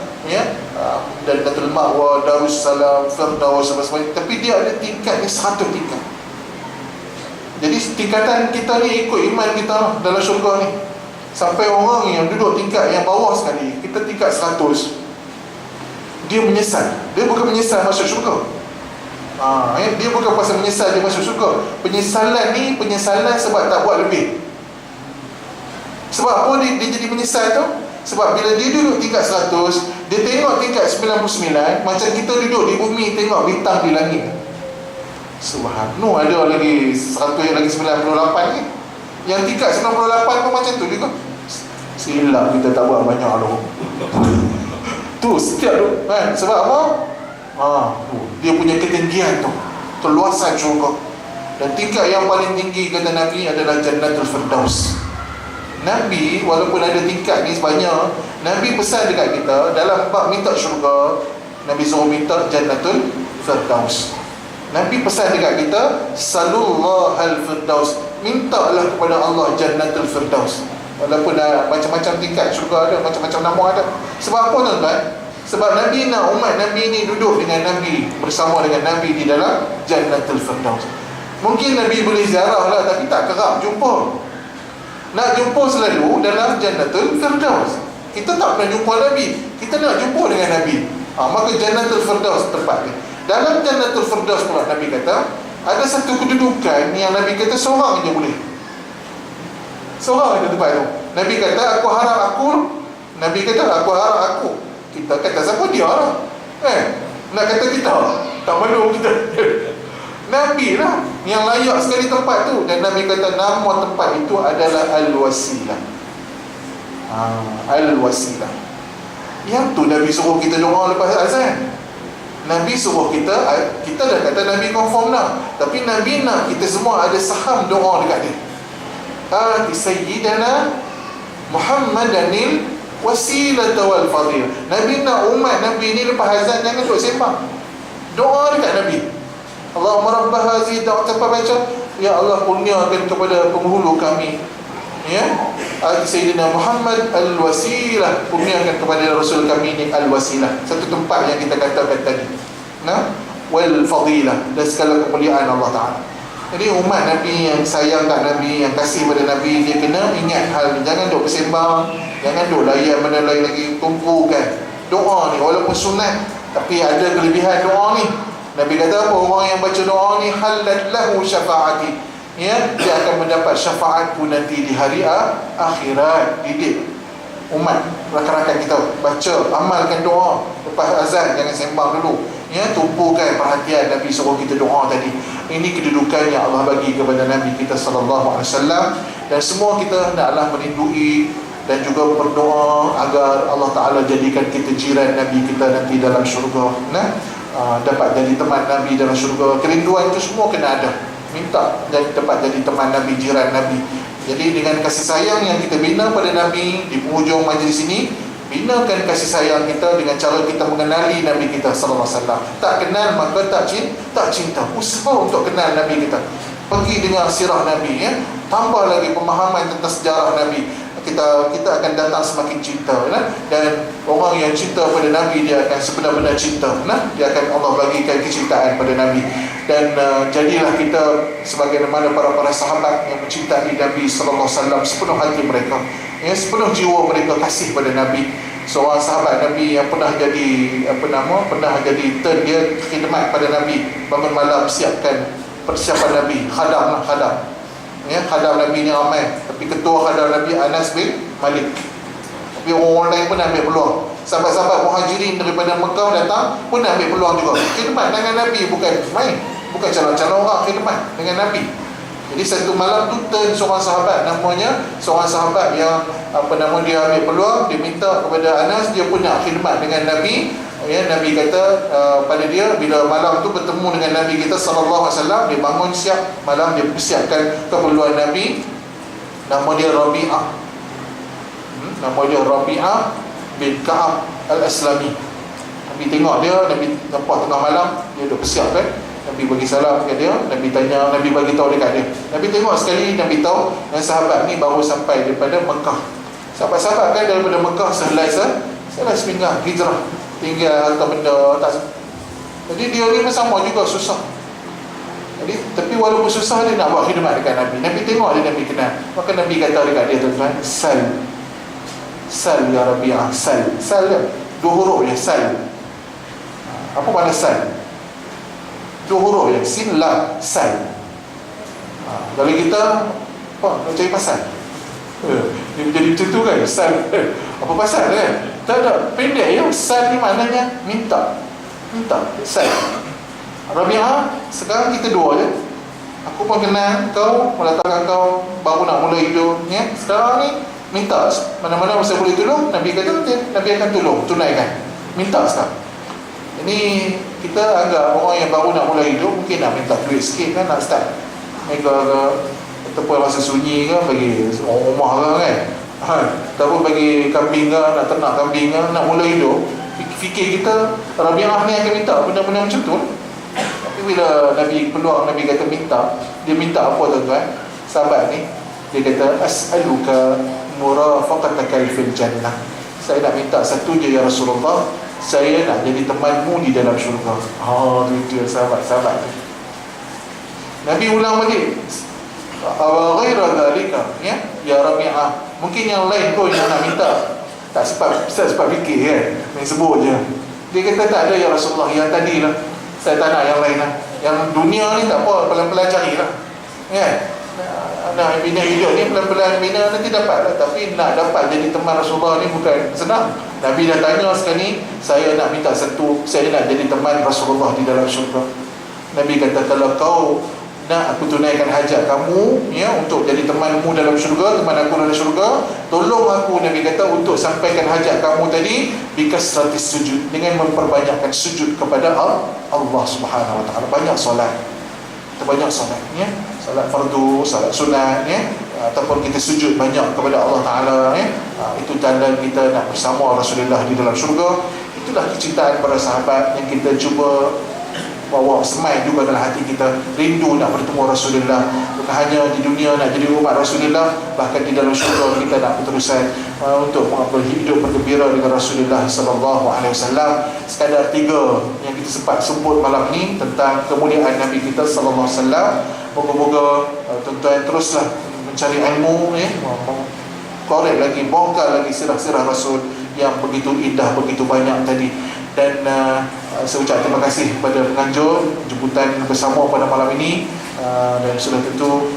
dan Datul Ma'wa, Darussalam, Firdaus, sebagainya. Tapi dia ada tingkat ni 100 tingkat. Jadi tingkatan kita ni ikut iman kita dalam syurga ni. Sampai orang yang duduk tingkat yang bawah sekali, kita tingkat 100, dia menyesal. Dia bukan menyesal masuk syurga. Dia bukan pasal menyesal dia masuk syurga. Penyesalan ni penyesalan sebab tak buat lebih. Sebab apa dia jadi menyesal tu? Sebab bila dia duduk tingkat 100, dia tengok tingkat 99, macam kita duduk di bumi tengok bintang di langit. Subhanallah, ada lagi 100 yang lagi 98 ni. Yang tingkat 98 pun macam tu juga. Silap kita tak buat banyak tu. Tu setiap tu kan? Sebab apa? Dia punya ketinggian tu, keluasan syurga. Dan tingkat yang paling tinggi kata Nabi adalah Jannatul Firdaus. Nabi walaupun ada tingkat ni sebanyak, Nabi pesan dekat kita dalam bab minta syurga, Nabi suruh minta Jannatul Firdaus. Nabi pesan dekat kita Salullahal Firdaus, mintalah kepada Allah Jannatul Firdaus. Walaupun macam-macam tingkat syurga ada, macam-macam nama ada. Sebab apa, tuan-tuan? Sebab Nabi nak umat Nabi ni duduk dengan Nabi, bersama dengan Nabi di dalam Jannatul Firdaus. Mungkin Nabi boleh ziarah lah, tapi tak kerap jumpa. Nak jumpa selalu dalam Jannatul Firdaus. Kita tak pernah jumpa Nabi, kita nak jumpa dengan Nabi. Maka Jannatul Firdaus tempat dia. Dalam Jannatul Firdaus pula Nabi kata ada satu kedudukan yang Nabi kata seorang je boleh. Seorang je tempat tu. Nabi kata aku harap aku. Kita kata siapa dia lah, nak kata kita tak malu kita. Nabi lah yang layak sekali tempat tu. Dan Nabi kata nama tempat itu adalah Al-Wasilah. Al-Wasilah. Yang tu Nabi suruh kita doa lepas azan. Nabi suruh kita dah kata Nabi confirm dah, tapi Nabi nak kita semua ada saham doa dekat dia. Sayyidana Muhammadanil wasilata wal fadil. Nabi nak umat Nabi ni lepas azan jangan duduk sembang, doa dekat Nabi. Allahumma rabb hazihi da'wat, baca, ya Allah kurniakan kepada penghulu kami, Sayyidina Muhammad al-wasilah, kurniakan kepada Rasul kami ni al-wasilah. Satu tempat yang kita katakan tadi, wal fadilah, dan segala kemuliaan Allah Ta'ala. Jadi umat Nabi yang sayang kat Nabi, yang kasih pada Nabi, dia kena ingat hal ni. Jangan duk bersembang, jangan duk layan benda lain lagi, tumpukan doa ni. Walaupun sunat, tapi ada kelebihan doa ni. Nabi kata apa? Orang yang baca doa ni halat lahu syafaati, dia akan mendapat syafaatku nanti di hari akhirat. Didik umat rakan-rakan kita baca, amalkan doa lepas azan, jangan sembang dulu ya, tumpukan perhatian. Nabi suruh kita doa tadi. Ini kedudukan yang Allah bagi kepada Nabi kita sallallahu alaihi wasallam, dan semua kita hendaklah merindui dan juga berdoa agar Allah Ta'ala jadikan kita jiran Nabi kita nanti dalam syurga, dapat jadi teman Nabi dalam syurga. Kerinduan itu semua kena ada, minta dapat jadi teman Nabi, jiran Nabi. Jadi dengan kasih sayang yang kita bina pada Nabi di penghujung majlis ini, binakan kasih sayang kita dengan cara kita mengenali Nabi kita sallallahu alaihi wasallam. Tak kenal maka tak cinta. Usaha untuk kenal Nabi kita. Pergi dengar sirah Nabi ya. Tambah lagi pemahaman tentang sejarah Nabi. Kita akan datang semakin cinta dan orang yang cinta pada Nabi, dia akan sebenar-benar cinta. Dia akan Allah bagikan kecintaan pada Nabi. Dan jadilah kita sebagaimana para sahabat yang mencintai Nabi sallallahu alaihi wasallam sepenuh hati mereka, ya, sepenuh jiwa mereka kasih pada Nabi. Seorang sahabat Nabi yang pernah jadi turn dia khidmat pada Nabi, bangun malam siapkan persiapan Nabi, khadam. Ya, khadam Nabi ni ramai, tapi ketua khadam Nabi Anas bin Malik. Tapi orang lain pun ambil peluang. Sahabat-sahabat Muhajirin daripada Mekah datang pun ambil peluang juga. Khidmat dengan Nabi bukan main, bukan calon-calon orang, khidmat dengan Nabi. Jadi satu malam tu turn seorang sahabat, seorang sahabat yang dia ambil peluang, dia minta kepada Anas, dia pun nak khidmat dengan Nabi. Ya, Nabi kata pada dia, bila malam tu bertemu dengan Nabi kita sallallahu alaihi wasallam, dia bangun siap malam, dia persiapkan keperluan Nabi. Nama dia Rabi'ah bin Ka'ab Al-Aslami. Nabi tengok dia, Nabi nampak tengah malam, dia dah bersiap kan. Nabi bagi salam kepada dia, Nabi tanya, Nabi bagi tahu dekat dia. Nabi tengok sekali, Nabi tahu yang sahabat ni baru sampai daripada Mekah. Sahabat-sahabat kan daripada Mekah sehelai sepinggang hijrah, tinggal harta benda tak. Jadi dia ni sama juga susah. Jadi tapi walaupun susah, dia nak buat khidmat dekat Nabi. Nabi tengok dia, Nabi kenal. Maka Nabi kata dekat dia, tuan-tuan, Sal ya Rabi'ah, sal dia. Dua huruf je, sal. Apa makna sal? Dua huruf je, sin lam, sal. Kalau kita nak cari pasal, dia menjadi macam tu kan, sal. Apa pasal kan? Tak ada, pendek ya. Sal ni maknanya minta, sal. Rabi'ah, sekarang kita dua je. Aku pun kenal kau, meletakkan kau baru nak mula hidup ya. Sekarang ni minta, mana-mana saya boleh tolong, Nabi kata Nabi akan tolong, tunaikan. Minta sekarang. Ini kita anggap orang yang baru nak mula hidup mungkin nak minta duit sikit kan, nak start mega ke, ataupun masa sunyi ke, bagi orang rumah ke kan, ataupun bagi kambing ke, nak ternak kambing ke, nak mula hidup. Fikir kita Rabi'ah ni akan minta benda-benda macam tu. Tapi bila Nabi peluang, Nabi kata minta, dia minta apa tuan-tuan? Sahabat ni dia kata, as'aluka murafaqataka fil jannah. Saya nak minta satu je ya Rasulullah, saya nak jadi temanmu di dalam syurga. Itu dia sahabat-sahabat. Nabi ulang balik, awa ghaira dhalika ya Rabi'ah. Mungkin yang lain pun yang nak minta, tak sempat fikir kan, main sebut je. Dia kata tak ada ya Rasulullah, yang tadi lah, saya tak nak yang lain lah. Yang dunia ni tak apa, pelan-pelan carilah kan. Nak bina hidup ni pelan-pelan bina, nanti dapat lah. Tapi nak dapat jadi teman Rasulullah ni bukan senang. Nabi dah tanya sekali, saya nak minta satu, saya nak jadi teman Rasulullah di dalam syurga. Nabi kata, kalau kau nak aku tunaikan hajat kamu ya, untuk jadi temanmu dalam syurga, teman aku dalam syurga, tolong aku, Nabi kata, untuk sampaikan hajat kamu tadi bikasratis sujud, dengan memperbanyakkan sujud kepada Allah Subhanahu wa taala. Banyak solat, ya, salat fardu, salat sunat ya, ataupun kita sujud banyak kepada Allah Ta'ala ya. Itu tanda kita nak bersama Rasulullah di dalam syurga. Itulah kecintaan para sahabat yang kita cuba bawa semai juga dalam hati kita, rindu nak bertemu Rasulullah. Bukan hanya di dunia nak jadi umat Rasulullah, bahkan di dalam syurga kita nak berterusan untuk hidup bergembira dengan Rasulullah sallallahu alaihi wasallam. Sekadar 3 yang kita sempat sebut malam ni tentang kemuliaan Nabi kita sallallahu alaihi wasallam. Moga-moga tuan-tuan teruslah mencari ilmu ya, korek lagi, bongkar lagi sirah-sirah Rasul yang begitu indah, begitu banyak tadi. Dan saya ucap terima kasih kepada penganjur jemputan bersama pada malam ini, dan sudah tentu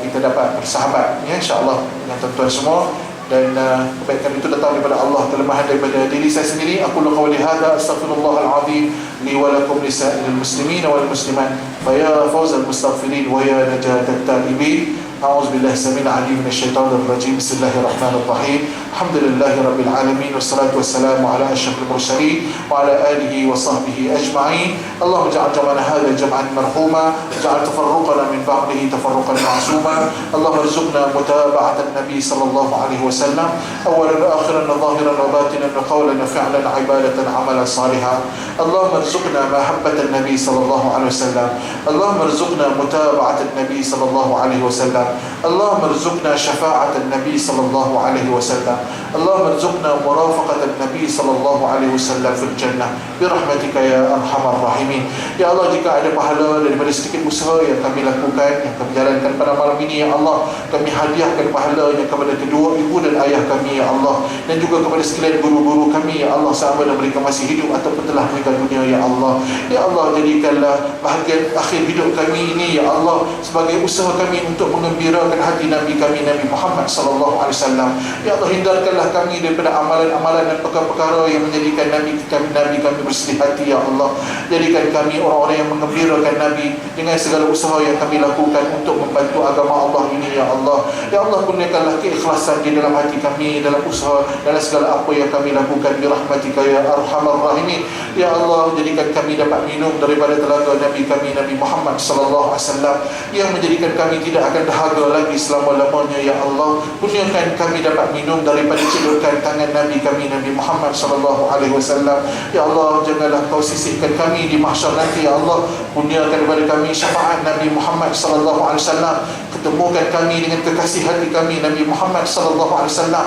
kita dapat bersahabat ya, insya-Allah dengan tuan-tuan semua. dan kebaikan itu datang daripada Allah, kelemahan daripada diri saya sendiri. Aku qawli hadza astaghfirullahal azim li wa lakum lisa'ilil muslimin wal muslimat fa ya fawzal mustaghfirin wa ya najatat taibin. أعوذ بالله السميع العليم من الشيطان الرجيم. بسم الله الرحمن الرحيم. الحمد لله رب العالمين والصلاة والسلام على أشرف المرسلين وعلى آله وصحبه أجمعين. اللهم اجعل جمعنا هذا جمعا مرحوما، اجعل تفرقنا من بعده تفرقا معصوما. اللهم ارزقنا متابعة النبي صلى الله عليه وسلم أولا وآخرا وظاهرا وباطنا وقولا وفعلا عبادة عملا صالحا. اللهم ارزقنا محبة النبي صلى الله عليه وسلم. اللهم ارزقنا متابعة النبي صلى الله عليه وسلم. اللهم ارزقنا شفاعة النبي صلى الله عليه وسلم. اللهم ارزقنا مرافقة النبي صلى الله عليه وسلم في الجنة برحمتك يا أرحم الراحمين. Ya Allah, jika ada pahala daripada sedikit usaha yang kami lakukan, yang kami jalankan pada malam ini, ya Allah, kami hadiahkan pahalanya kepada kedua ibu dan ayah kami, ya Allah, dan juga kepada sekalian guru-guru kami, ya Allah, sama ada mereka masih hidup ataupun telah meninggal dunia, ya Allah. Ya Allah, jadikanlah bahagian akhir hidup kami ini, ya Allah, sebagai usaha kami untuk mengembirakan hati Nabi kami, Nabi Muhammad sallallahu alaihi wasallam. Ya Allah, hindarkanlah kami daripada amalan-amalan dan perkara-perkara yang menjadikan Nabi kami bersedih hati, ya Allah. Jadikan kami orang-orang yang mengembirakan Nabi dengan segala usaha yang kami lakukan untuk membantu agama Allah ini, ya Allah. Ya Allah, kurniakanlah keikhlasan di dalam hati kami, dalam usaha, dalam segala apa yang kami lakukan birahmatika ya arhamar rahimin. Ya Allah, jadikan kami dapat minum daripada telaga Nabi kami, Nabi Muhammad sallallahu alaihi wasallam, yang menjadikan kami tidak akan dahaga lagi selama-lamanya, ya Allah. Kurniakan kami dapat minum daripada celukan tangan Nabi kami, Nabi Muhammad sallallahu alaihi wasallam. Ya Allah, janganlah kau sisihkan kami di mahsyar nanti, ya Allah. Kurniakan kepada kami syafaat Nabi Muhammad sallallahu alaihi wasallam. Ketemukan kami dengan kekasih hati kami, Nabi Muhammad sallallahu alaihi wasallam,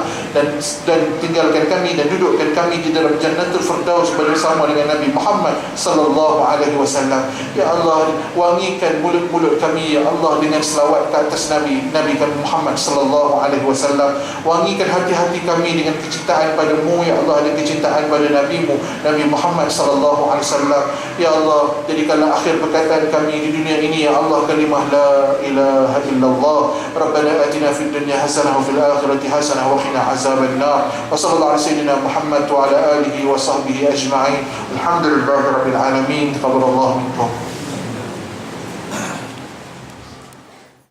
dan tinggalkan kami dan dudukkan kami di dalam Jannatul Firdaus bersama dengan Nabi Muhammad sallallahu alaihi wasallam. Ya Allah, wangikan mulut-mulut kami, ya Allah, dengan selawat ke atas Nabi kami Muhammad sallallahu alaihi wasallam. Wangikan hati-hati kami dengan kecintaan padamu, ya Allah, dan kecintaan pada Nabi-Mu, Nabi Muhammad sallallahu alaihi wasallam. Ya Allah, jadikanlah akhir perkataan kami di dunia ini, ya Allah, kalimah la ilaha illallah. Rabbana atina fid dunya hasanah wa fil akhirati hasanah wa qina azaban nar. Wa sallallahu ala sayyidina Muhammad wa ala alihi wa sahbihi ajma'in. Alhamdulillahi rabbil alamin. Taqabbalallahu minkum.